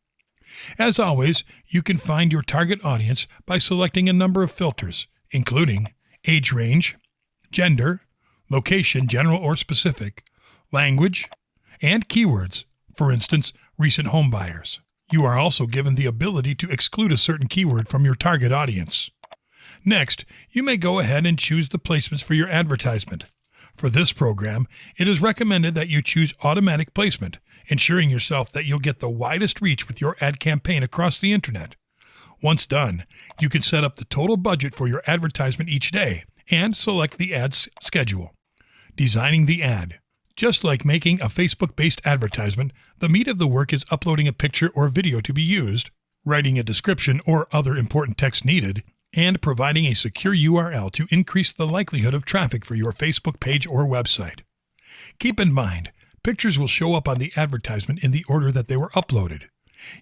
As always, you can find your target audience by selecting a number of filters, including age range, gender, location, general or specific, language, and keywords, for instance, recent home buyers. You are also given the ability to exclude a certain keyword from your target audience. Next, you may go ahead and choose the placements for your advertisement. For this program, it is recommended that you choose automatic placement, ensuring yourself that you'll get the widest reach with your ad campaign across the internet. Once done, you can set up the total budget for your advertisement each day and select the ad's schedule. Designing the ad. Just like making a Facebook-based advertisement, the meat of the work is uploading a picture or video to be used, writing a description or other important text needed, and providing a secure URL to increase the likelihood of traffic for your Facebook page or website. Keep in mind, pictures will show up on the advertisement in the order that they were uploaded.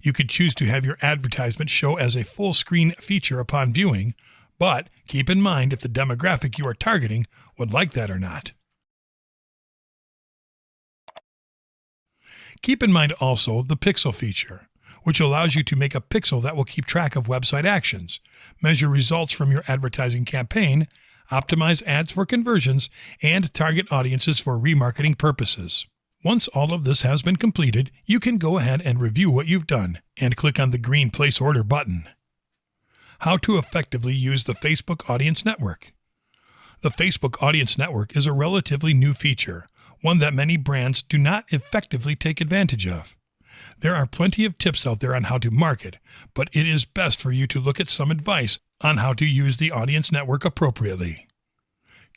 You could choose to have your advertisement show as a full screen feature upon viewing, but keep in mind if the demographic you are targeting would like that or not. Keep in mind also the pixel feature, which allows you to make a pixel that will keep track of website actions, measure results from your advertising campaign, optimize ads for conversions, and target audiences for remarketing purposes. Once all of this has been completed, you can go ahead and review what you've done and click on the green Place Order button. How to effectively use the Facebook Audience Network. The Facebook Audience Network is a relatively new feature, one that many brands do not effectively take advantage of. There are plenty of tips out there on how to market, but it is best for you to look at some advice on how to use the Audience Network appropriately.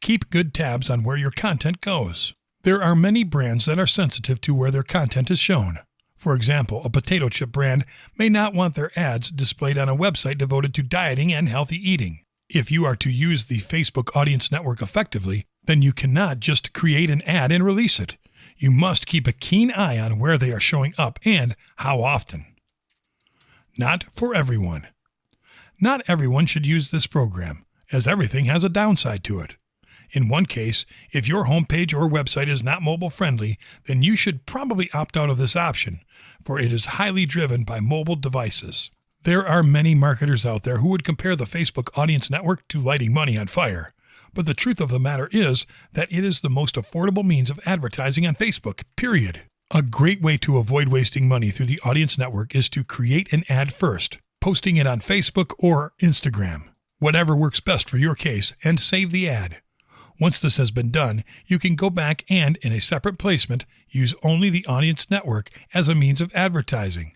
Keep good tabs on where your content goes. There are many brands that are sensitive to where their content is shown. For example, a potato chip brand may not want their ads displayed on a website devoted to dieting and healthy eating. If you are to use the Facebook Audience Network effectively, then you cannot just create an ad and release it. You must keep a keen eye on where they are showing up and how often. Not for everyone. Not everyone should use this program, as everything has a downside to it. In one case, if your homepage or website is not mobile friendly, then you should probably opt out of this option, for it is highly driven by mobile devices. There are many marketers out there who would compare the Facebook Audience Network to lighting money on fire. But the truth of the matter is that it is the most affordable means of advertising on Facebook, period. A great way to avoid wasting money through the Audience Network is to create an ad first, posting it on Facebook or Instagram, whatever works best for your case, and save the ad. Once this has been done, you can go back and, in a separate placement, use only the Audience Network as a means of advertising.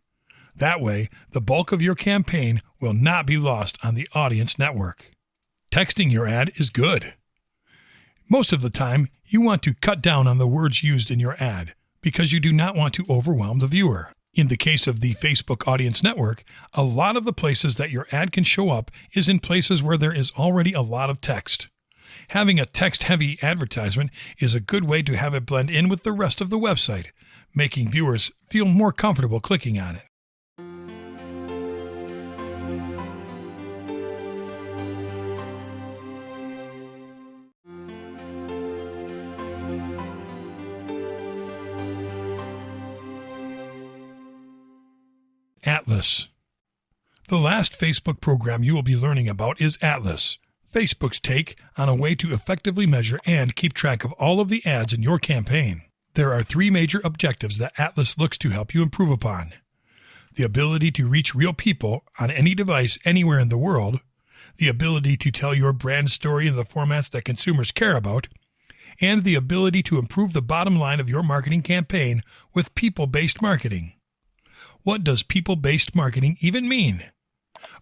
That way, the bulk of your campaign will not be lost on the Audience Network. Texting your ad is good. Most of the time, you want to cut down on the words used in your ad because you do not want to overwhelm the viewer. In the case of the Facebook Audience Network, a lot of the places that your ad can show up is in places where there is already a lot of text. Having a text-heavy advertisement is a good way to have it blend in with the rest of the website, making viewers feel more comfortable clicking on it. Atlas. The last Facebook program you will be learning about is Atlas, Facebook's take on a way to effectively measure and keep track of all of the ads in your campaign. There are 3 major objectives that Atlas looks to help you improve upon: the ability to reach real people on any device anywhere in the world, the ability to tell your brand story in the formats that consumers care about, and the ability to improve the bottom line of your marketing campaign with people-based marketing. What does people-based marketing even mean?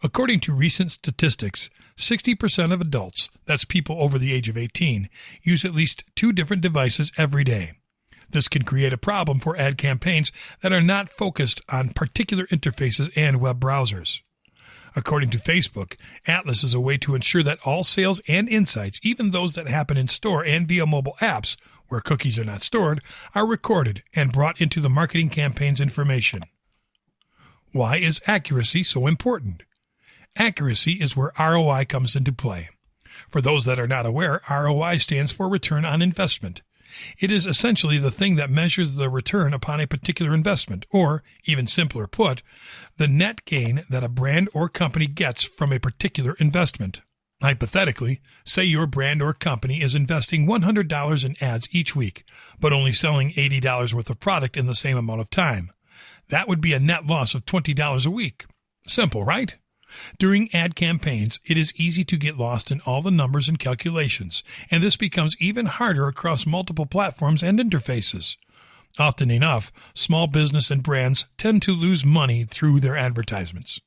According to recent statistics, 60% of adults, that's people over the age of 18, use at least 2 different devices every day. This can create a problem for ad campaigns that are not focused on particular interfaces and web browsers. According to Facebook, Atlas is a way to ensure that all sales and insights, even those that happen in store and via mobile apps, where cookies are not stored, are recorded and brought into the marketing campaign's information. Why is accuracy so important? Accuracy is where ROI comes into play. For those that are not aware, ROI stands for return on investment. It is essentially the thing that measures the return upon a particular investment, or, even simpler put, the net gain that a brand or company gets from a particular investment. Hypothetically, say your brand or company is investing $100 in ads each week, but only selling $80 worth of product in the same amount of time. That would be a net loss of $20 a week. Simple, right? During ad campaigns, it is easy to get lost in all the numbers and calculations, and this becomes even harder across multiple platforms and interfaces. Often enough, small business and brands tend to lose money through their advertisements.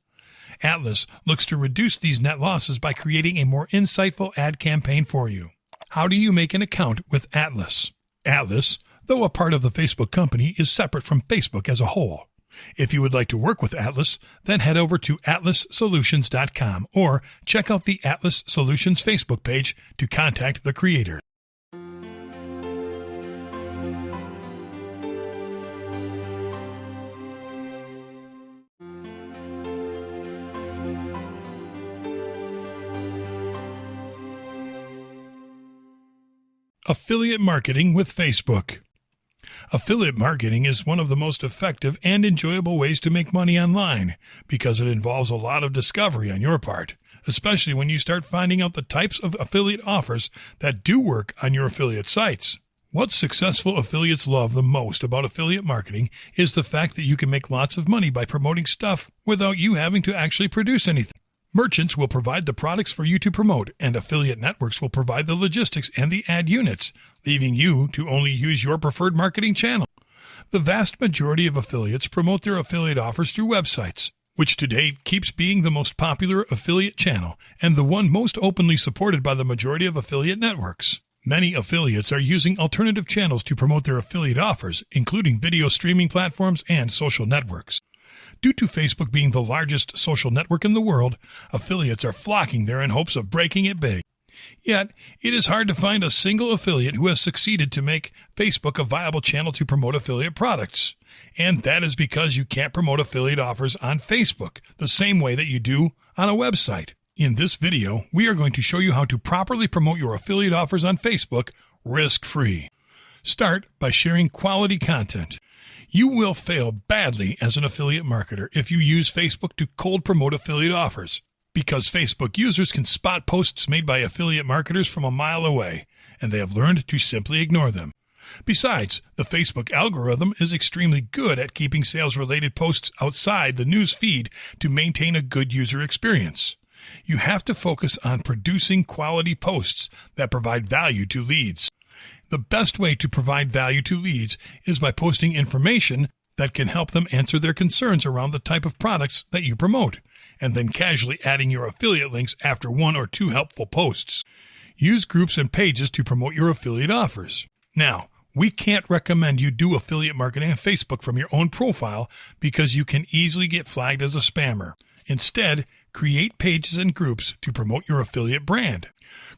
Atlas looks to reduce these net losses by creating a more insightful ad campaign for you. How do you make an account with Atlas? Atlas, though a part of the Facebook company, is separate from Facebook as a whole. If you would like to work with Atlas, then head over to atlassolutions.com or check out the Atlas Solutions Facebook page to contact the creator. Affiliate marketing with Facebook. Affiliate marketing is one of the most effective and enjoyable ways to make money online because it involves a lot of discovery on your part, especially when you start finding out the types of affiliate offers that do work on your affiliate sites. What successful affiliates love the most about affiliate marketing is the fact that you can make lots of money by promoting stuff without you having to actually produce anything. Merchants will provide the products for you to promote, and affiliate networks will provide the logistics and the ad units, leaving you to only use your preferred marketing channel. The vast majority of affiliates promote their affiliate offers through websites, which to date keeps being the most popular affiliate channel and the one most openly supported by the majority of affiliate networks. Many affiliates are using alternative channels to promote their affiliate offers, including video streaming platforms and social networks. Due to Facebook being the largest social network in the world, affiliates are flocking there in hopes of breaking it big. Yet, it is hard to find a single affiliate who has succeeded to make Facebook a viable channel to promote affiliate products. And that is because you can't promote affiliate offers on Facebook the same way that you do on a website. In this video, we are going to show you how to properly promote your affiliate offers on Facebook risk-free. Start by sharing quality content. You will fail badly as an affiliate marketer if you use Facebook to cold promote affiliate offers, because Facebook users can spot posts made by affiliate marketers from a mile away, and they have learned to simply ignore them. Besides, the Facebook algorithm is extremely good at keeping sales-related posts outside the news feed to maintain a good user experience. You have to focus on producing quality posts that provide value to leads. The best way to provide value to leads is by posting information that can help them answer their concerns around the type of products that you promote, and then casually adding your affiliate links after 1 or 2 helpful posts. Use groups and pages to promote your affiliate offers. Now, we can't recommend you do affiliate marketing on Facebook from your own profile because you can easily get flagged as a spammer. Instead, create pages and groups to promote your affiliate brand.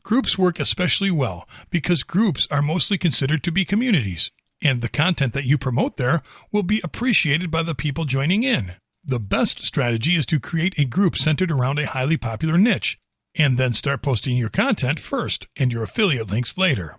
Groups work especially well because groups are mostly considered to be communities, and the content that you promote there will be appreciated by the people joining in. The best strategy is to create a group centered around a highly popular niche, and then start posting your content first and your affiliate links later.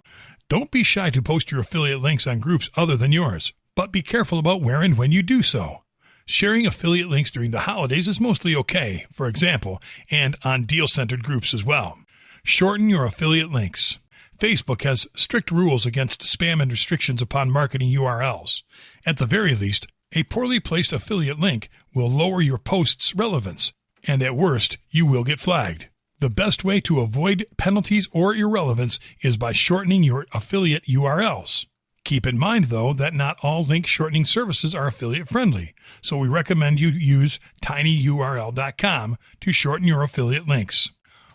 Don't be shy to post your affiliate links on groups other than yours, but be careful about where and when you do so. Sharing affiliate links during the holidays is mostly okay, for example, and on deal-centered groups as well. Shorten your affiliate links. Facebook has strict rules against spam and restrictions upon marketing URLs. At the very least, a poorly placed affiliate link will lower your post's relevance, and at worst, you will get flagged. The best way to avoid penalties or irrelevance is by shortening your affiliate URLs. Keep in mind, though, that not all link shortening services are affiliate friendly, so we recommend you use tinyurl.com to shorten your affiliate links.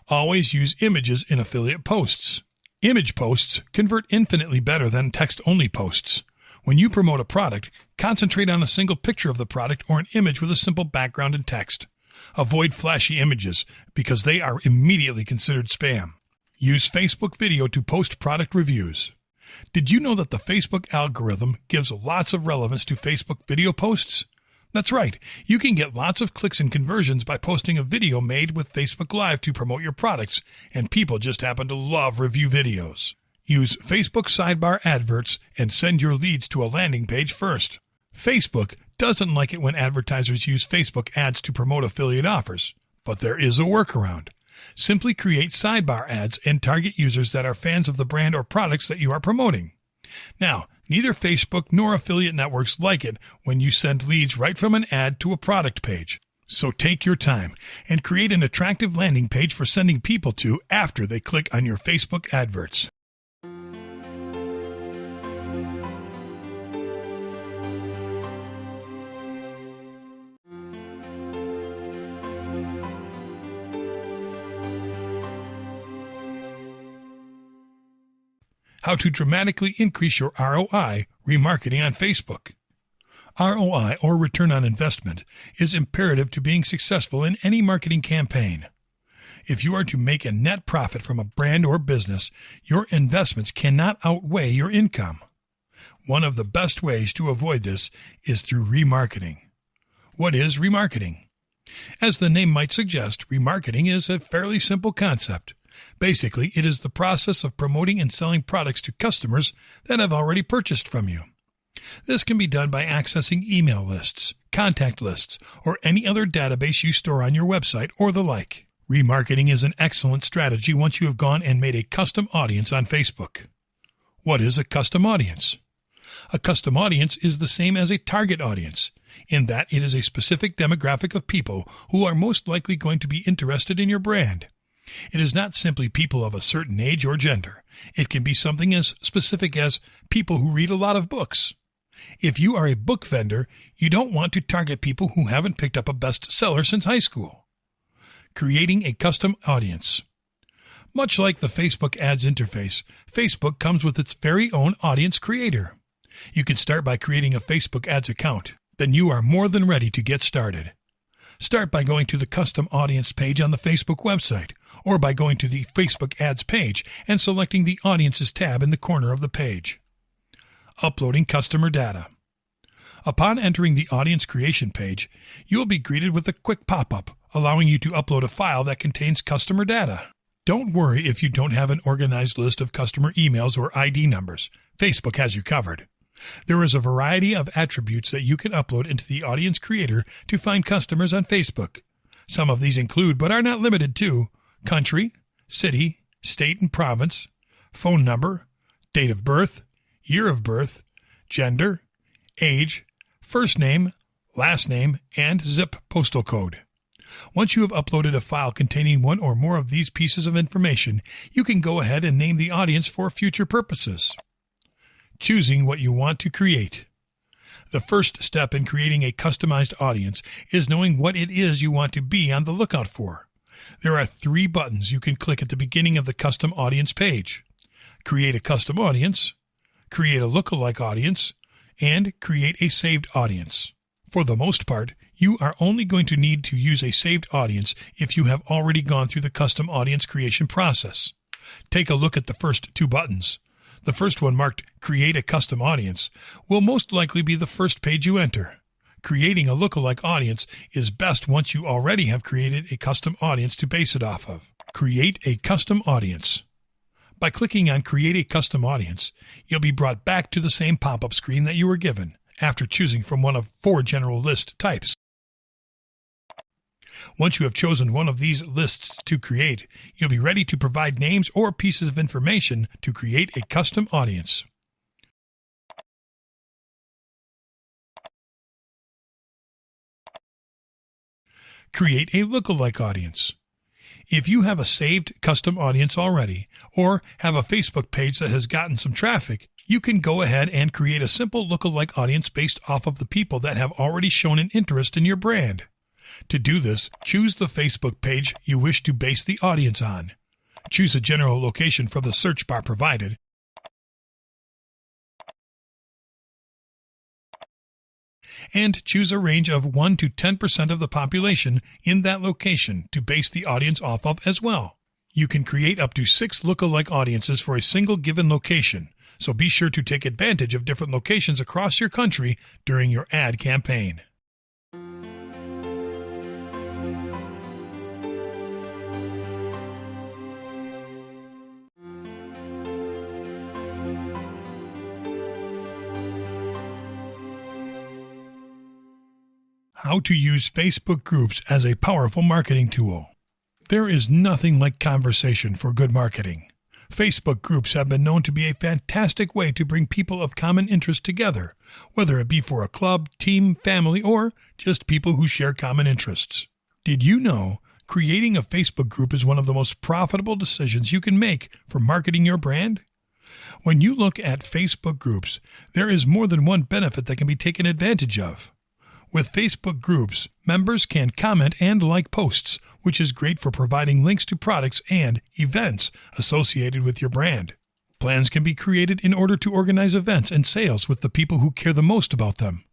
Always use images in affiliate posts. Image posts convert infinitely better than text-only posts. When you promote a product, concentrate on a single picture of the product or an image with a simple background and text. Avoid flashy images because they are immediately considered spam. Use Facebook video to post product reviews. Did you know that the Facebook algorithm gives lots of relevance to Facebook video posts? That's right. You can get lots of clicks and conversions by posting a video made with Facebook Live to promote your products, and people just happen to love review videos. Use Facebook sidebar adverts and send your leads to a landing page first. Facebook doesn't like it when advertisers use Facebook ads to promote affiliate offers, but there is a workaround. Simply create sidebar ads and target users that are fans of the brand or products that you are promoting. Now, neither Facebook nor affiliate networks like it when you send leads right from an ad to a product page. So take your time and create an attractive landing page for sending people to after they click on your Facebook adverts. How to dramatically increase your ROI remarketing on Facebook. ROI, or return on investment, is imperative to being successful in any marketing campaign. If you are to make a net profit from a brand or business, your investments cannot outweigh your income. One of the best ways to avoid this is through remarketing. What is remarketing? As the name might suggest, remarketing is a fairly simple concept. Basically, it is the process of promoting and selling products to customers that have already purchased from you. This can be done by accessing email lists, contact lists, or any other database you store on your website or the like. Remarketing is an excellent strategy once you have gone and made a custom audience on Facebook. What is a custom audience? A custom audience is the same as a target audience, in that it is a specific demographic of people who are most likely going to be interested in your brand. It is not simply people of a certain age or gender. It can be something as specific as people who read a lot of books. If you are a book vendor, you don't want to target people who haven't picked up a bestseller since high school. Creating a custom audience. Much like the Facebook ads interface, Facebook comes with its very own audience creator. You can start by creating a Facebook ads account. Then you are more than ready to get started. Start by going to the custom audience page on the Facebook website, or by going to the Facebook ads page and selecting the Audiences tab in the corner of the page. Uploading customer data. Upon entering the audience creation page, you will be greeted with a quick pop-up allowing you to upload a file that contains customer data. Don't worry if you don't have an organized list of customer emails or ID numbers. Facebook has you covered. There is a variety of attributes that you can upload into the audience creator to find customers on Facebook. Some of these include, but are not limited to, country, city, state and province, phone number, date of birth, year of birth, gender, age, first name, last name, and zip postal code. Once you have uploaded a file containing one or more of these pieces of information, you can go ahead and name the audience for future purposes. Choosing what you want to create. The first step in creating a customized audience is knowing what it is you want to be on the lookout for. There are 3 buttons you can click at the beginning of the custom audience page. Create a custom audience, create a lookalike audience, and create a saved audience. For the most part, you are only going to need to use a saved audience if you have already gone through the custom audience creation process. Take a look at the first 2 buttons. The first one, marked Create a Custom Audience, will most likely be the first page you enter. Creating a lookalike audience is best once you already have created a custom audience to base it off of. Create a custom audience. By clicking on Create a Custom Audience, you'll be brought back to the same pop-up screen that you were given, after choosing from one of 4 general list types. Once you have chosen one of these lists to create, you'll be ready to provide names or pieces of information to create a custom audience. Create a lookalike audience. If you have a saved custom audience already, or have a Facebook page that has gotten some traffic, You can go ahead and create a simple lookalike audience based off of the people that have already shown an interest in your brand. To do this, choose the Facebook page you wish to base the audience on. Choose a general location from the search bar provided, and choose a range of 1 to 10% of the population in that location to base the audience off of as well. You can create up to 6 lookalike audiences for a single given location, so be sure to take advantage of different locations across your country during your ad campaign. How to use Facebook groups as a powerful marketing tool. There is nothing like conversation for good marketing. Facebook groups have been known to be a fantastic way to bring people of common interest together, whether it be for a club, team, family, or just people who share common interests. Did you know creating a Facebook group is one of the most profitable decisions you can make for marketing your brand? When you look at Facebook groups, there is more than one benefit that can be taken advantage of. With Facebook groups, members can comment and like posts, which is great for providing links to products and events associated with your brand. Plans can be created in order to organize events and sales with the people who care the most about them.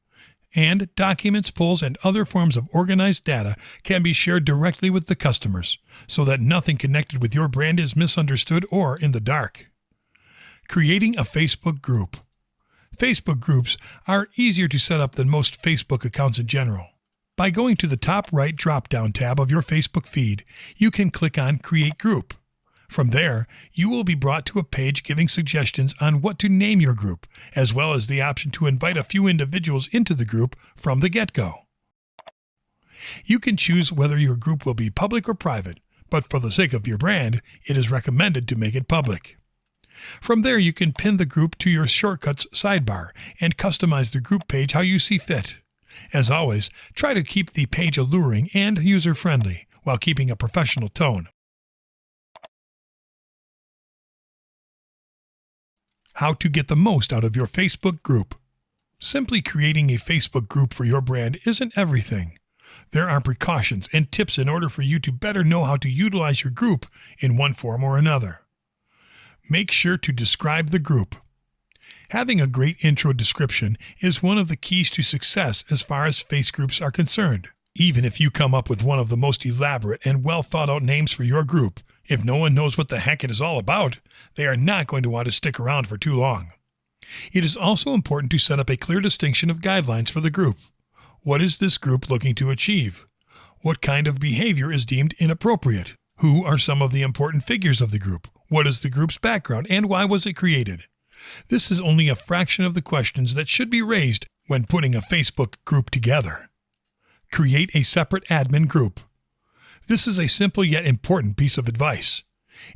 And documents, polls, and other forms of organized data can be shared directly with the customers, so that nothing connected with your brand is misunderstood or in the dark. Creating a Facebook group. Facebook groups are easier to set up than most Facebook accounts in general. By going to the top right drop-down tab of your Facebook feed, you can click on Create Group. From there, you will be brought to a page giving suggestions on what to name your group, as well as the option to invite a few individuals into the group from the get-go. You can choose whether your group will be public or private, but for the sake of your brand, it is recommended to make it public. From there, you can pin the group to your Shortcuts sidebar and customize the group page how you see fit. As always, try to keep the page alluring and user-friendly while keeping a professional tone. How to get the most out of your Facebook group. Simply creating a Facebook group for your brand isn't everything. There are precautions and tips in order for you to better know how to utilize your group in one form or another. Make sure to describe the group. Having a great intro description is one of the keys to success as far as face groups are concerned. Even if you come up with one of the most elaborate and well thought out names for your group, if no one knows what the heck it is all about, they are not going to want to stick around for too long. It is also important to set up a clear distinction of guidelines for the group. What is this group looking to achieve? What kind of behavior is deemed inappropriate? Who are some of the important figures of the group? What is the group's background and why was it created? This is only a fraction of the questions that should be raised when putting a Facebook group together. Create a separate admin group. This is a simple yet important piece of advice.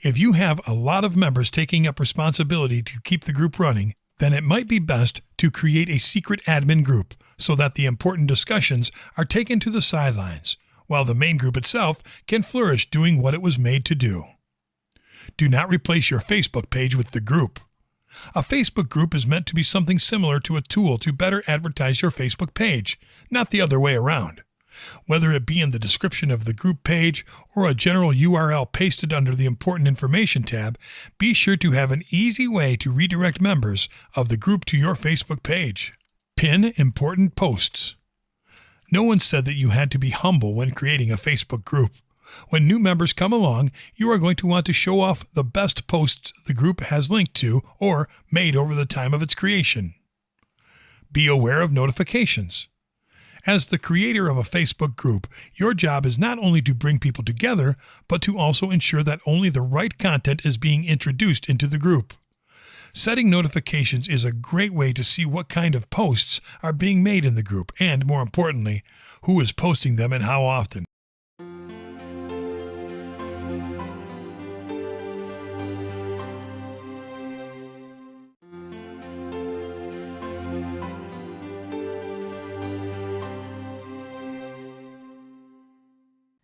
If you have a lot of members taking up responsibility to keep the group running, then it might be best to create a secret admin group so that the important discussions are taken to the sidelines, while the main group itself can flourish doing what it was made to do. Do not replace your Facebook page with the group. A Facebook group is meant to be something similar to a tool to better advertise your Facebook page, not the other way around. Whether it be in the description of the group page or a general URL pasted under the Important Information tab, be sure to have an easy way to redirect members of the group to your Facebook page. Pin important posts. No one said that you had to be humble when creating a Facebook group. When new members come along, you are going to want to show off the best posts the group has linked to or made over the time of its creation. Be aware of notifications. As the creator of a Facebook group, your job is not only to bring people together, but to also ensure that only the right content is being introduced into the group. Setting notifications is a great way to see what kind of posts are being made in the group and, more importantly, who is posting them and how often.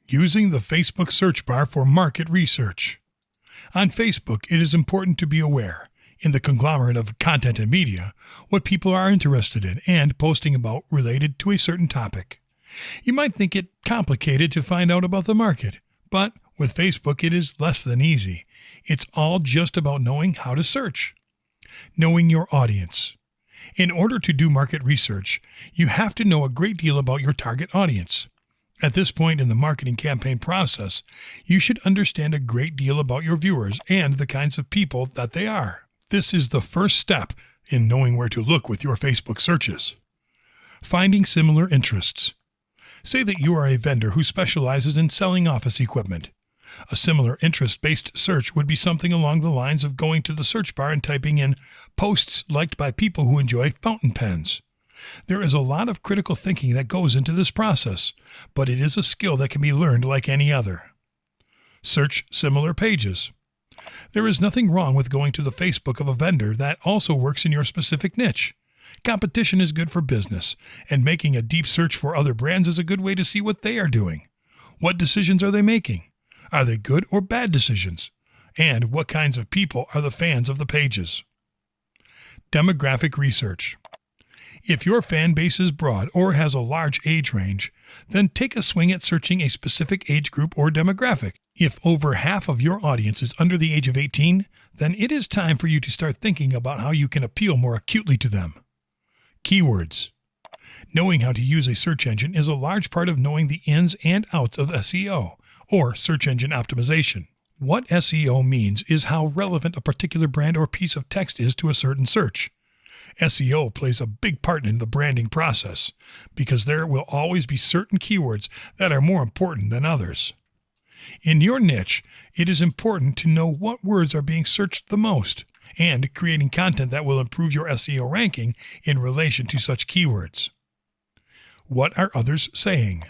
Using the Facebook search bar for market research. On Facebook, it is important to be aware. in the conglomerate of content and media, what people are interested in and posting about related to a certain topic. You might think it complicated to find out about the market, but with Facebook it is less than easy. It's all just about knowing how to search. Knowing your audience. In order to do market research, you have to know a great deal about your target audience. At this point in the marketing campaign process, you should understand a great deal about your viewers and the kinds of people that they are. This is the first step in knowing where to look with your Facebook searches. Finding similar interests. Say that you are a vendor who specializes in selling office equipment. A similar interest-based search would be something along the lines of going to the search bar and typing in posts liked by people who enjoy fountain pens. There is a lot of critical thinking that goes into this process, but it is a skill that can be learned like any other. Search similar pages. There is nothing wrong with going to the Facebook of a vendor that also works in your specific niche. Competition is good for business, and making a deep search for other brands is a good way to see what they are doing. What decisions are they making? Are they good or bad decisions? And what kinds of people are the fans of the pages? Demographic research. If your fan base is broad or has a large age range, then take a swing at searching a specific age group or demographic. If over half of your audience is under the age of 18, then it is time for you to start thinking about how you can appeal more acutely to them. Keywords. Knowing how to use a search engine is a large part of knowing the ins and outs of SEO, or search engine optimization. What SEO means is how relevant a particular brand or piece of text is to a certain search. SEO plays a big part in the branding process because there will always be certain keywords that are more important than others. In your niche, it is important to know what words are being searched the most and creating content that will improve your SEO ranking in relation to such keywords. What are others saying?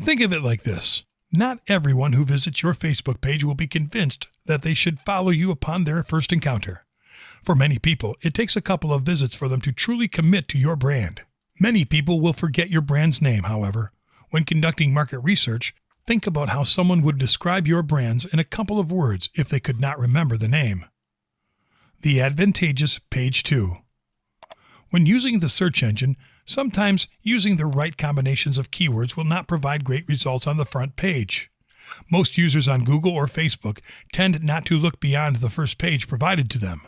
Think of it like this. Not everyone who visits your Facebook page will be convinced that they should follow you upon their first encounter. For many people, it takes a couple of visits for them to truly commit to your brand. Many people will forget your brand's name, however. When conducting market research, think about how someone would describe your brands in a couple of words if they could not remember the name. The advantageous page 2. When using the search engine, sometimes using the right combinations of keywords will not provide great results on the front page. Most users on Google or Facebook tend not to look beyond the first page provided to them,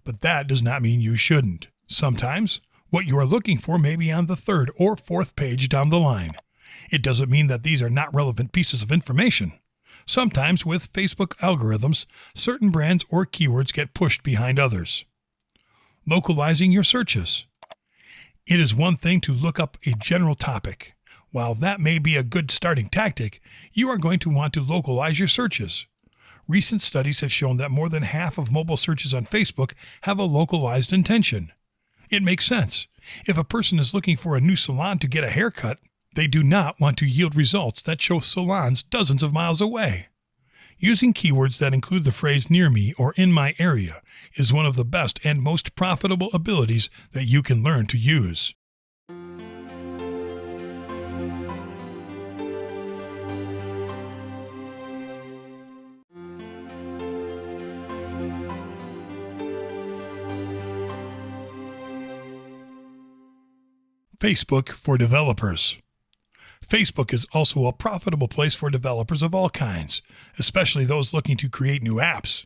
but that does not mean you shouldn't. Sometimes, what you are looking for may be on the third or fourth page down the line. It doesn't mean that these are not relevant pieces of information. Sometimes, with Facebook algorithms, certain brands or keywords get pushed behind others. Localizing your searches. It is one thing to look up a general topic. While that may be a good starting tactic, you are going to want to localize your searches. Recent studies have shown that more than half of mobile searches on Facebook have a localized intention. It makes sense. If a person is looking for a new salon to get a haircut, they do not want to yield results that show salons dozens of miles away. Using keywords that include the phrase near me or in my area is one of the best and most profitable abilities that you can learn to use. Facebook for developers. Facebook is also a profitable place for developers of all kinds, especially those looking to create new apps.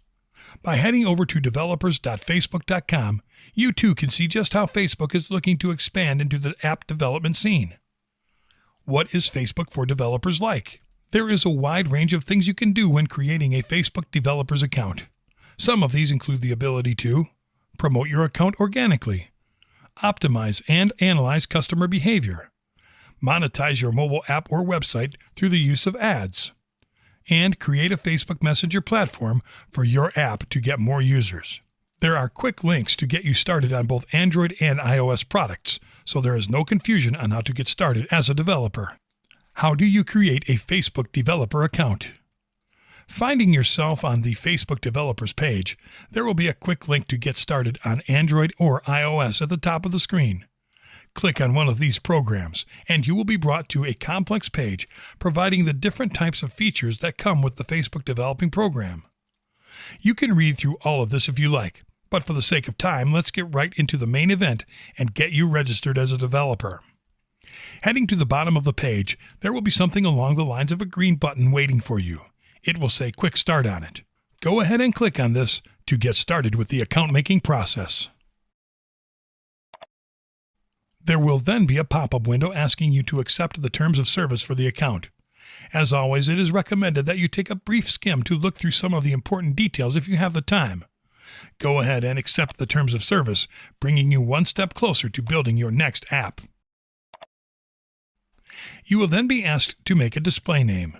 By heading over to developers.facebook.com, you too can see just how Facebook is looking to expand into the app development scene. What is Facebook for developers like? There is a wide range of things you can do when creating a Facebook developer's account. Some of these include the ability to promote your account organically, optimize and analyze customer behavior, monetize your mobile app or website through the use of ads, and create a Facebook Messenger platform for your app to get more users. There are quick links to get you started on both Android and iOS products, so there is no confusion on how to get started as a developer. How do you create a Facebook developer account? Finding yourself on the Facebook developers page, there will be a quick link to get started on Android or iOS at the top of the screen. Click on one of these programs, and you will be brought to a complex page providing the different types of features that come with the Facebook developing program. You can read through all of this if you like, But for the sake of time, let's get right into the main event and get you registered as a developer. Heading to the bottom of the page, there will be something along the lines of a green button waiting for you. It will say Quick Start on it. Go ahead and click on this to get started with the account making process. There will then be a pop-up window asking you to accept the terms of service for the account. As always, it is recommended that you take a brief skim to look through some of the important details if you have the time. Go ahead and accept the terms of service, bringing you one step closer to building your next app. You will then be asked to make a display name.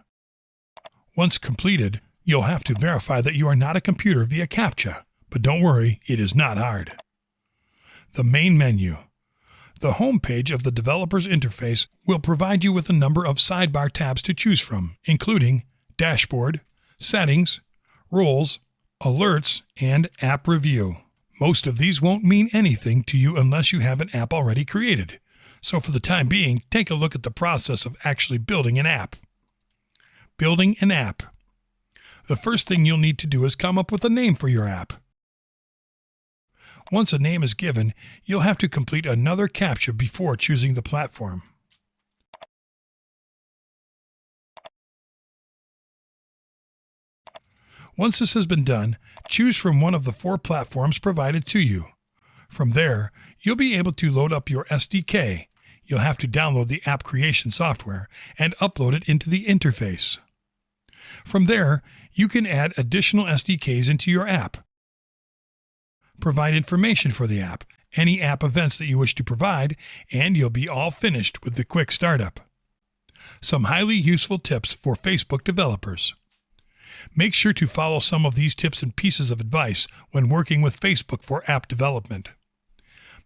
Once completed, you'll have to verify that you are not a computer via CAPTCHA, but don't worry, it is not hard. The main menu. The home page of the developer's interface will provide you with a number of sidebar tabs to choose from, including Dashboard, Settings, Roles, Alerts, and App Review. Most of these won't mean anything to you unless you have an app already created. So for the time being, take a look at the process of actually building an app. Building an app. The first thing you'll need to do is come up with a name for your app. Once a name is given, you'll have to complete another CAPTCHA before choosing the platform. Once this has been done, choose from one of the 4 platforms provided to you. From there, you'll be able to load up your SDK. You'll have to download the app creation software and upload it into the interface. From there, you can add additional SDKs into your app. Provide information for the app, any app events that you wish to provide, and you'll be all finished with the quick startup. Some highly useful tips for Facebook developers. Make sure to follow some of these tips and pieces of advice when working with Facebook for app development.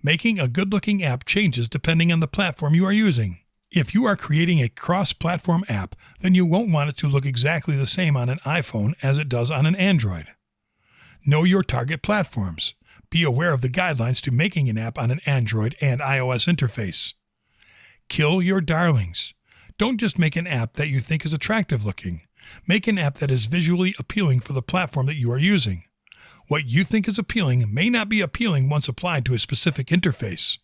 Making a good-looking app changes depending on the platform you are using. If you are creating a cross-platform app, then you won't want it to look exactly the same on an iPhone as it does on an Android. Know your target platforms. Be aware of the guidelines to making an app on an Android and iOS interface. Kill your darlings. Don't just make an app that you think is attractive looking. Make an app that is visually appealing for the platform that you are using. What you think is appealing may not be appealing once applied to a specific interface.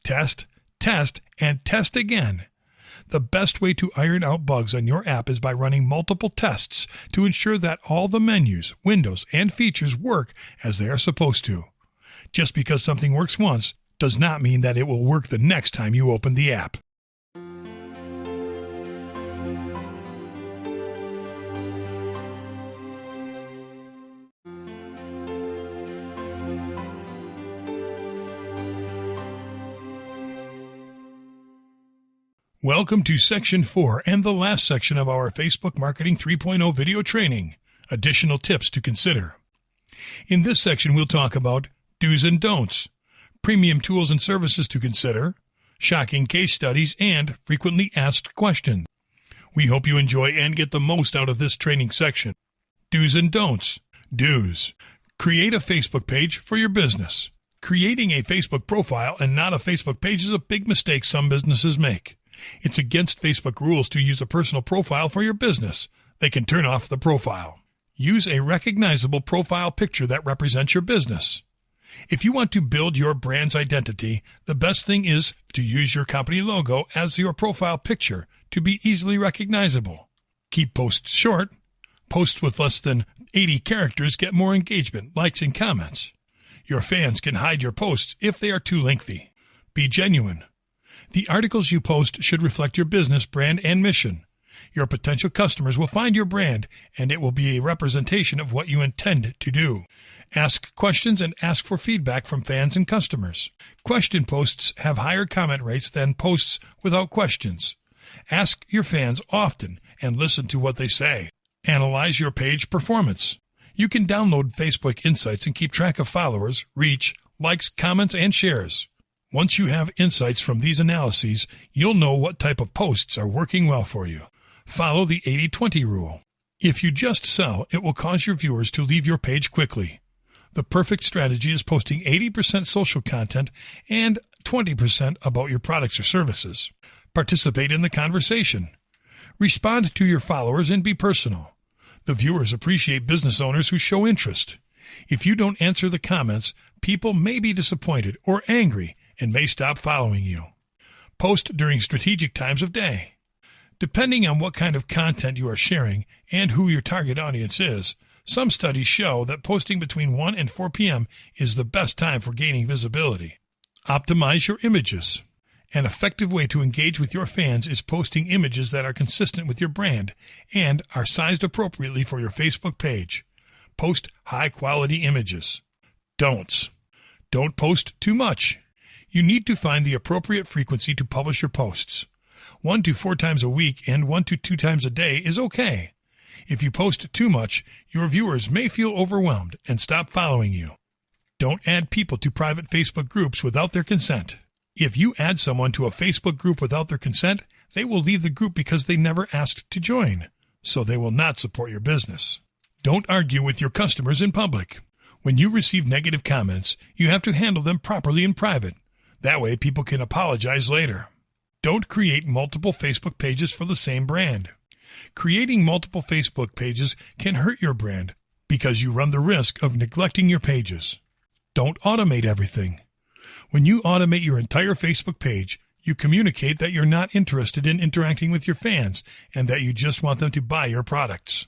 Test, test, and test again. The best way to iron out bugs on your app is by running multiple tests to ensure that all the menus, windows, and features work as they are supposed to. Just because something works once does not mean that it will work the next time you open the app. Welcome to Section 4 and the last section of our Facebook Marketing 3.0 video training, Additional Tips to Consider. In this section, we'll talk about do's and don'ts, premium tools and services to consider, shocking case studies, and frequently asked questions. We hope you enjoy and get the most out of this training section. Do's and don'ts. Do's. Create a Facebook page for your business. Creating a Facebook profile and not a Facebook page is a big mistake some businesses make. It's against Facebook rules to use a personal profile for your business. They can turn off the profile. Use a recognizable profile picture that represents your business. If you want to build your brand's identity, the best thing is to use your company logo as your profile picture to be easily recognizable. Keep posts short. Posts with less than 80 characters get more engagement, likes, and comments. Your fans can hide your posts if they are too lengthy. Be genuine. The articles you post should reflect your business, brand, and mission. Your potential customers will find your brand, and it will be a representation of what you intend to do. Ask questions and ask for feedback from fans and customers. Question posts have higher comment rates than posts without questions. Ask your fans often and listen to what they say. Analyze your page performance. You can download Facebook Insights and keep track of followers, reach, likes, comments, and shares. Once you have insights from these analyses, you'll know what type of posts are working well for you. Follow the 80-20 rule. If you just sell, it will cause your viewers to leave your page quickly. The perfect strategy is posting 80% social content and 20% about your products or services. Participate in the conversation. Respond to your followers and be personal. The viewers appreciate business owners who show interest. If you don't answer the comments, people may be disappointed or angry and may stop following you. Post during strategic times of day. Depending on what kind of content you are sharing and who your target audience is, some studies show that posting between 1 and 4 p.m. is the best time for gaining visibility. Optimize your images. An effective way to engage with your fans is posting images that are consistent with your brand and are sized appropriately for your Facebook page. Post high-quality images. Don'ts. Don't post too much. You need to find the appropriate frequency to publish your posts. 1 to 4 times a week and 1 to 2 times a day is okay. If you post too much, your viewers may feel overwhelmed and stop following you. Don't add people to private Facebook groups without their consent. If you add someone to a Facebook group without their consent, they will leave the group because they never asked to join, so they will not support your business. Don't argue with your customers in public. When you receive negative comments, you have to handle them properly in private. That way, people can apologize later. Don't create multiple Facebook pages for the same brand. Creating multiple Facebook pages can hurt your brand because you run the risk of neglecting your pages. Don't automate everything. When you automate your entire Facebook page, you communicate that you're not interested in interacting with your fans and that you just want them to buy your products.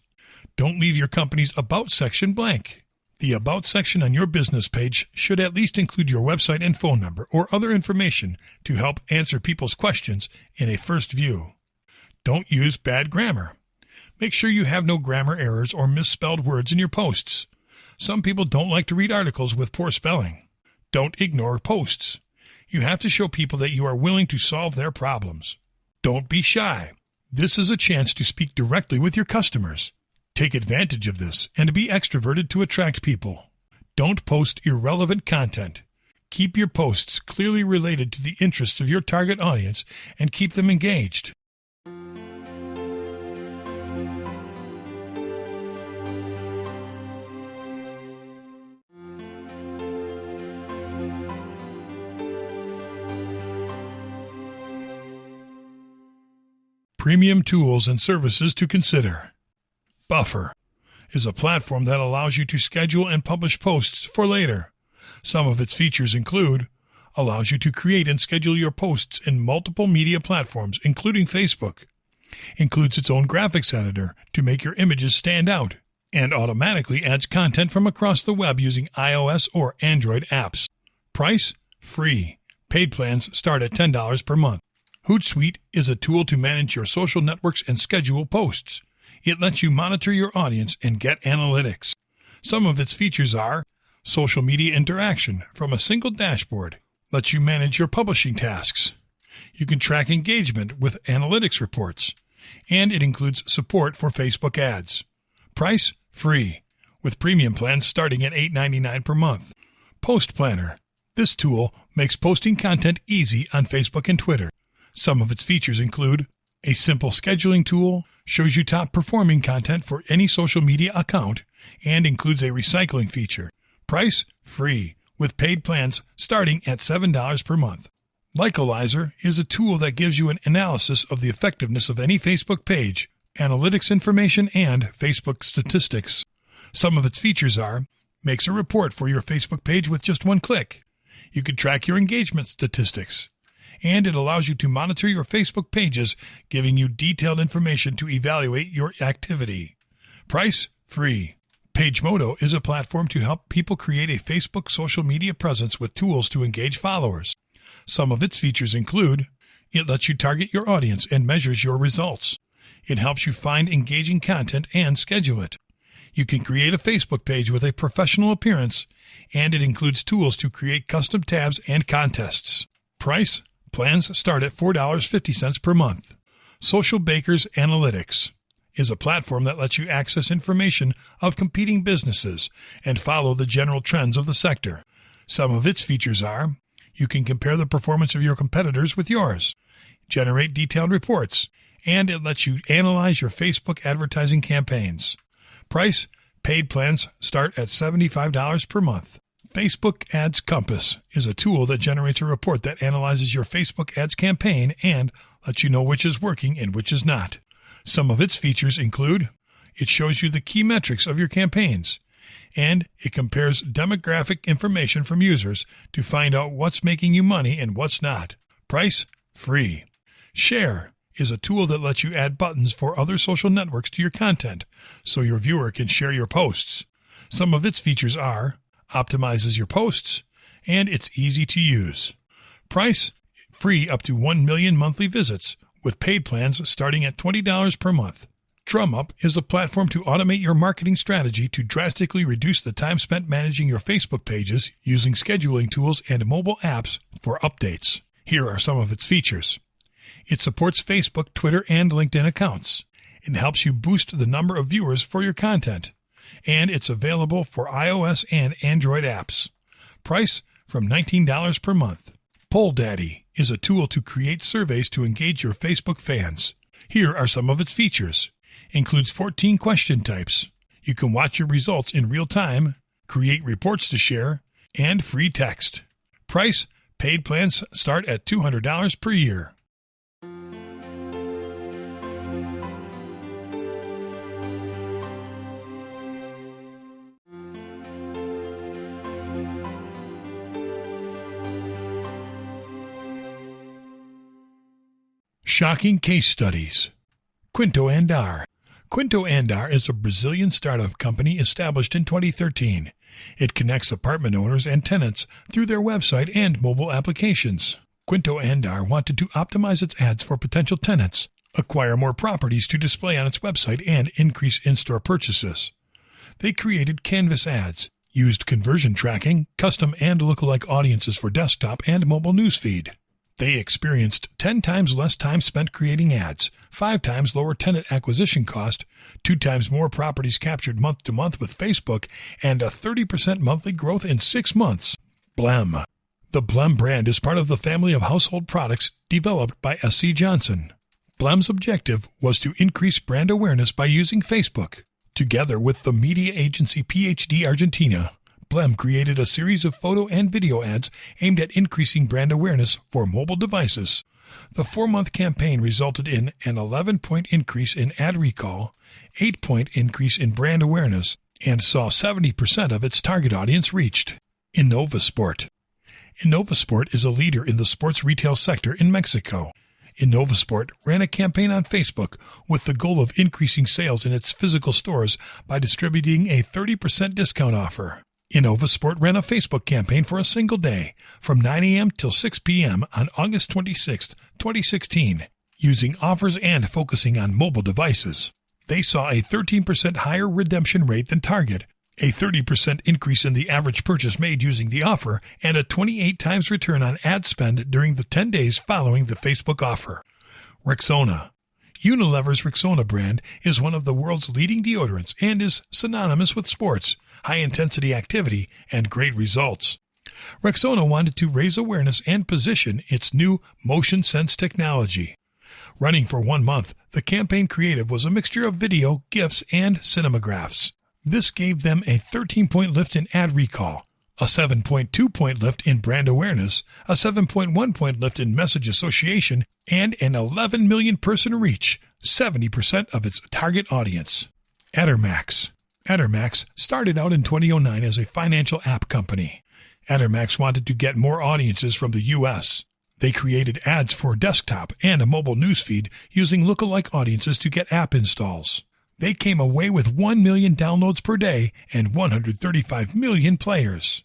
Don't leave your company's About section blank. The About section on your business page should at least include your website and phone number or other information to help answer people's questions in a first view. Don't use bad grammar. Make sure you have no grammar errors or misspelled words in your posts. Some people don't like to read articles with poor spelling. Don't ignore posts. You have to show people that you are willing to solve their problems. Don't be shy. This is a chance to speak directly with your customers. Take advantage of this and be extroverted to attract people. Don't post irrelevant content. Keep your posts clearly related to the interests of your target audience and keep them engaged. Premium tools and services to consider. Buffer is a platform that allows you to schedule and publish posts for later. Some of its features include allows you to create and schedule your posts in multiple media platforms, including Facebook. Includes its own graphics editor to make your images stand out, and automatically adds content from across the web using iOS or Android apps. Price? Free. Paid plans start at $10 per month. Hootsuite is a tool to manage your social networks and schedule posts. It lets you monitor your audience and get analytics. Some of its features are social media interaction from a single dashboard, lets you manage your publishing tasks. You can track engagement with analytics reports, and it includes support for Facebook ads. Price? Free, with premium plans starting at $8.99 per month. Post Planner. This tool makes posting content easy on Facebook and Twitter. Some of its features include a simple scheduling tool, shows you top performing content for any social media account, and includes a recycling feature. Price? Free, with paid plans starting at $7 per month. Likealizer is a tool that gives you an analysis of the effectiveness of any Facebook page, analytics information, and Facebook statistics. Some of its features are makes a report for your Facebook page with just one click. You can track your engagement statistics. And it allows you to monitor your Facebook pages, giving you detailed information to evaluate your activity. Price? Free. PageModo is a platform to help people create a Facebook social media presence with tools to engage followers. Some of its features include it lets you target your audience and measures your results. It helps you find engaging content and schedule it. You can create a Facebook page with a professional appearance, and it includes tools to create custom tabs and contests. Price? Plans start at $4.50 per month. Social Bakers Analytics is a platform that lets you access information of competing businesses and follow the general trends of the sector. Some of its features are you can compare the performance of your competitors with yours, generate detailed reports, and it lets you analyze your Facebook advertising campaigns. Price? Paid plans start at $75 per month. Facebook Ads Compass is a tool that generates a report that analyzes your Facebook ads campaign and lets you know which is working and which is not. Some of its features include it shows you the key metrics of your campaigns. and it compares demographic information from users to find out what's making you money and what's not. Price? Free. Share is a tool that lets you add buttons for other social networks to your content so your viewer can share your posts. Some of its features are optimizes your posts, and it's easy to use. Price? Free up to 1 million monthly visits, with paid plans starting at $20 per month. DrumUp is a platform to automate your marketing strategy to drastically reduce the time spent managing your Facebook pages using scheduling tools and mobile apps for updates. Here are some of its features. It supports Facebook, Twitter, and LinkedIn accounts. It helps you boost the number of viewers for your content. And it's available for iOS and Android apps. Price? From $19 per month. PollDaddy is a tool to create surveys to engage your Facebook fans. Here are some of its features. Includes 14 question types. You can watch your results in real time, create reports to share, and free text. Price? Paid plans start at $200 per year. Shocking case studies. Quinto Andar. Quinto Andar is a Brazilian startup company established in 2013. It connects apartment owners and tenants through their website and mobile applications. Quinto Andar wanted to optimize its ads for potential tenants, acquire more properties to display on its website, and increase in-store purchases. They created Canvas ads, used conversion tracking, custom and lookalike audiences for desktop and mobile newsfeed. They experienced 10 times less time spent creating ads, 5 times lower tenant acquisition cost, 2 times more properties captured month to month with Facebook, and a 30% monthly growth in 6 months. Blem. The Blem brand is part of the family of household products developed by SC Johnson. Blem's objective was to increase brand awareness by using Facebook. Together with the media agency PhD Argentina, Blem created a series of photo and video ads aimed at increasing brand awareness for mobile devices. The 4-month campaign resulted in an 11-point increase in ad recall, 8-point increase in brand awareness, and saw 70% of its target audience reached. Innovasport. Innovasport is a leader in the sports retail sector in Mexico. Innovasport ran a campaign on Facebook with the goal of increasing sales in its physical stores by distributing a 30% discount offer. Innovasport ran a Facebook campaign for a single day, from 9 a.m. till 6 p.m. on August 26, 2016, using offers and focusing on mobile devices. They saw a 13% higher redemption rate than Target, a 30% increase in the average purchase made using the offer, and a 28 times return on ad spend during the 10 days following the Facebook offer. Rexona. Unilever's Rexona brand is one of the world's leading deodorants and is synonymous with sports, high-intensity activity, and great results. Rexona wanted to raise awareness and position its new Motion Sense technology. Running for 1 month, the campaign creative was a mixture of video, GIFs, and cinemagraphs. This gave them a 13-point lift in ad recall, a 7.2-point lift in brand awareness, a 7.1-point lift in message association, and an 11 million person reach, 70% of its target audience. Addermax. Addermax started out in 2009 as a financial app company. Addermax wanted to get more audiences from the U.S. They created ads for desktop and a mobile newsfeed using lookalike audiences to get app installs. They came away with 1 million downloads per day and 135 million players.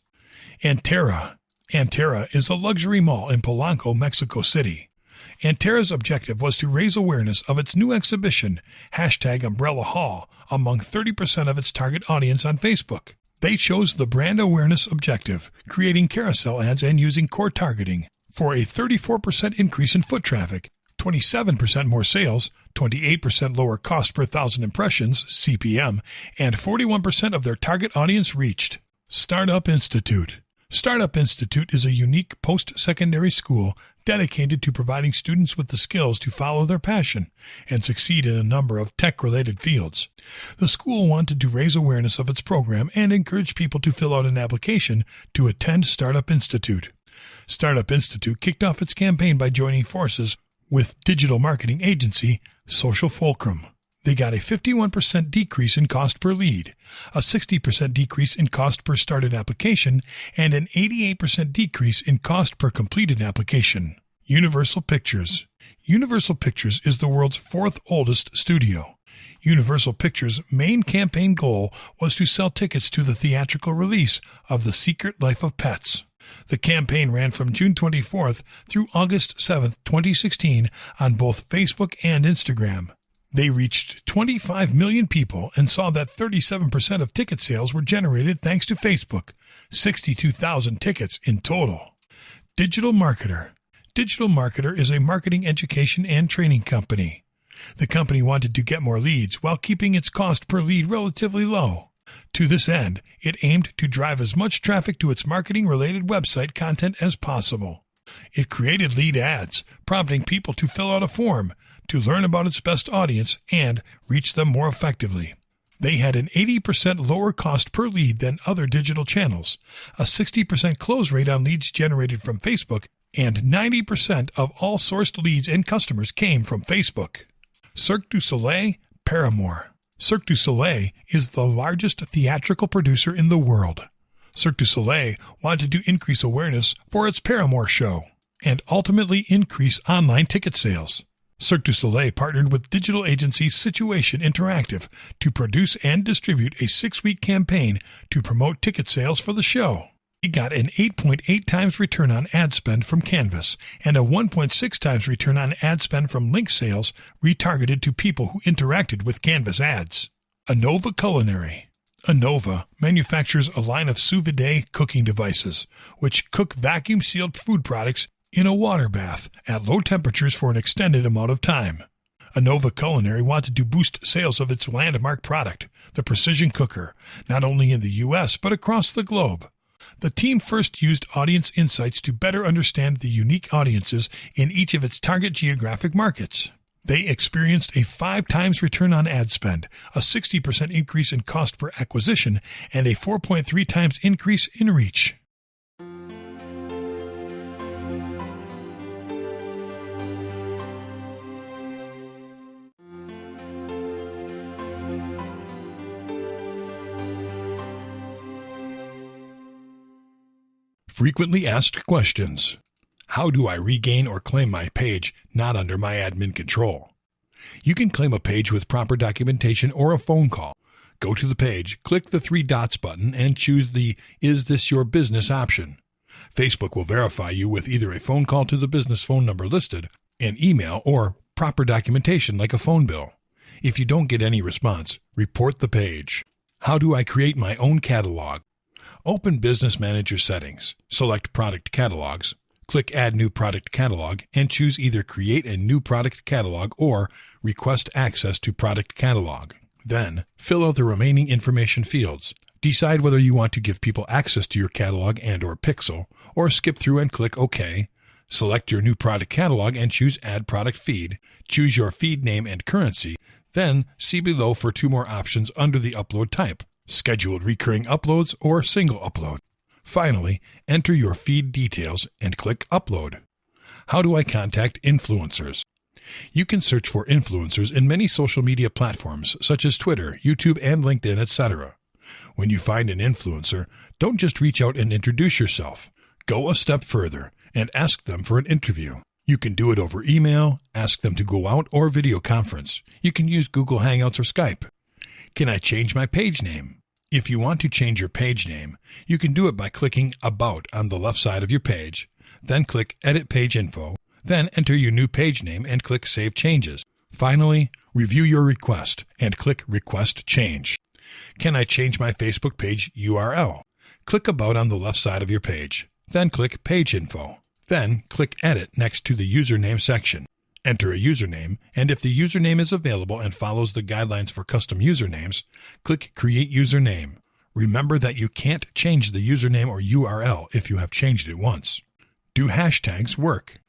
Antera. Antera is a luxury mall in Polanco, Mexico City. Antera's objective was to raise awareness of its new exhibition, #Umbrella Hall, among 30% of its target audience on Facebook. They chose the brand awareness objective, creating carousel ads and using core targeting, for a 34% increase in foot traffic, 27% more sales, 28% lower cost per 1,000 impressions, CPM, and 41% of their target audience reached. Startup Institute. Startup Institute is a unique post-secondary school dedicated to providing students with the skills to follow their passion and succeed in a number of tech-related fields. The school wanted to raise awareness of its program and encourage people to fill out an application to attend Startup Institute. Startup Institute kicked off its campaign by joining forces with digital marketing agency Social Fulcrum. They got a 51% decrease in cost per lead, a 60% decrease in cost per started application, and an 88% decrease in cost per completed application. Universal Pictures. Universal Pictures is the world's fourth oldest studio. Universal Pictures' main campaign goal was to sell tickets to the theatrical release of The Secret Life of Pets. The campaign ran from June 24th through August 7th, 2016 on both Facebook and Instagram. They reached 25 million people and saw that 37% of ticket sales were generated thanks to Facebook, 62,000 tickets in total. Digital Marketer. Digital Marketer is a marketing education and training company. The company wanted to get more leads while keeping its cost per lead relatively low. To this end, it aimed to drive as much traffic to its marketing-related website content as possible. It created lead ads, prompting people to fill out a form, to learn about its best audience, and reach them more effectively. They had an 80% lower cost per lead than other digital channels, a 60% close rate on leads generated from Facebook, and 90% of all sourced leads and customers came from Facebook. Cirque du Soleil, Paramore. Cirque du Soleil is the largest theatrical producer in the world. Cirque du Soleil wanted to increase awareness for its Paramore show and ultimately increase online ticket sales. Cirque du Soleil partnered with digital agency Situation Interactive to produce and distribute a 6-week campaign to promote ticket sales for the show. It got an 8.8 times return on ad spend from Canvas and a 1.6 times return on ad spend from link sales retargeted to people who interacted with Canvas ads. Anova Culinary. Anova manufactures a line of sous vide cooking devices, which cook vacuum-sealed food products in a water bath at low temperatures for an extended amount of time. Anova Culinary wanted to boost sales of its landmark product, the Precision Cooker, not only in the U.S. but across the globe. The team first used audience insights to better understand the unique audiences in each of its target geographic markets. They experienced a 5 times return on ad spend, a 60% increase in cost per acquisition, and a 4.3 times increase in reach. Frequently asked questions. How do I regain or claim my page not under my admin control? You can claim a page with proper documentation or a phone call. Go to the page, click the 3 dots button, and choose the Is This Your Business option. Facebook will verify you with either a phone call to the business phone number listed, an email, or proper documentation like a phone bill. If you don't get any response, report the page. How do I create my own catalog? Open Business Manager settings, select Product Catalogs, click Add New Product Catalog, and choose either Create a New Product Catalog or Request Access to Product Catalog. Then, fill out the remaining information fields. Decide whether you want to give people access to your catalog and/or pixel, or skip through and click OK. Select your new product catalog and choose Add Product Feed. Choose your feed name and currency. Then, see below for 2 more options under the upload type. Scheduled recurring uploads or single upload. Finally, enter your feed details and click Upload. How do I contact influencers? You can search for influencers in many social media platforms such as Twitter, YouTube, and LinkedIn, etc. When you find an influencer, don't just reach out and introduce yourself. Go a step further and ask them for an interview. You can do it over email, ask them to go out, or video conference. You can use Google Hangouts or Skype. Can I change my page name? If you want to change your page name, you can do it by clicking About on the left side of your page, then click Edit Page Info, then enter your new page name and click Save Changes. Finally, review your request and click Request Change. Can I change my Facebook page URL? Click About on the left side of your page, then click Page Info, then click Edit next to the username section. Enter a username, and if the username is available and follows the guidelines for custom usernames, click Create Username. Remember that you can't change the username or URL if you have changed it once. Do hashtags work?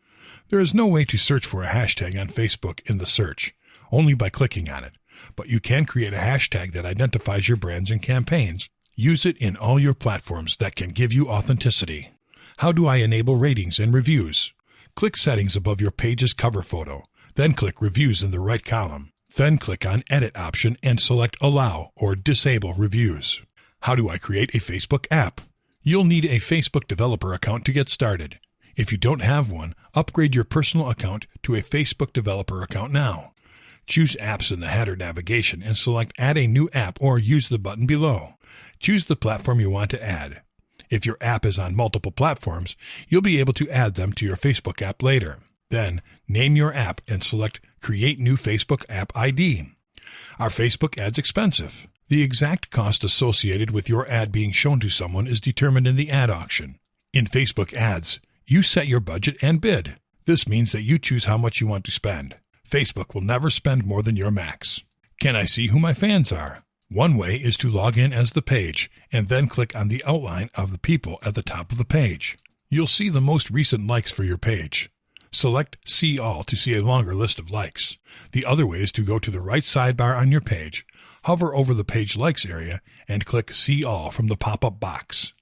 There is no way to search for a hashtag on Facebook in the search, only by clicking on it, but you can create a hashtag that identifies your brands and campaigns. Use it in all your platforms that can give you authenticity. How do I enable ratings and reviews? Click Settings above your page's cover photo, then click Reviews in the right column. Then click on Edit option and select Allow or Disable Reviews. How do I create a Facebook app? You'll need a Facebook developer account to get started. If you don't have one, upgrade your personal account to a Facebook developer account now. Choose Apps in the header navigation and select Add a new app or use the button below. Choose the platform you want to add. If your app is on multiple platforms, you'll be able to add them to your Facebook app later. Then, name your app and select Create New Facebook App ID. Are Facebook ads expensive? The exact cost associated with your ad being shown to someone is determined in the ad auction. In Facebook ads, you set your budget and bid. This means that you choose how much you want to spend. Facebook will never spend more than your max. Can I see who my fans are? One way is to log in as the page and then click on the outline of the people at the top of the page. You'll see the most recent likes for your page. Select See All to see a longer list of likes. The other way is to go to the right sidebar on your page, hover over the Page Likes area, and click See All from the pop-up box.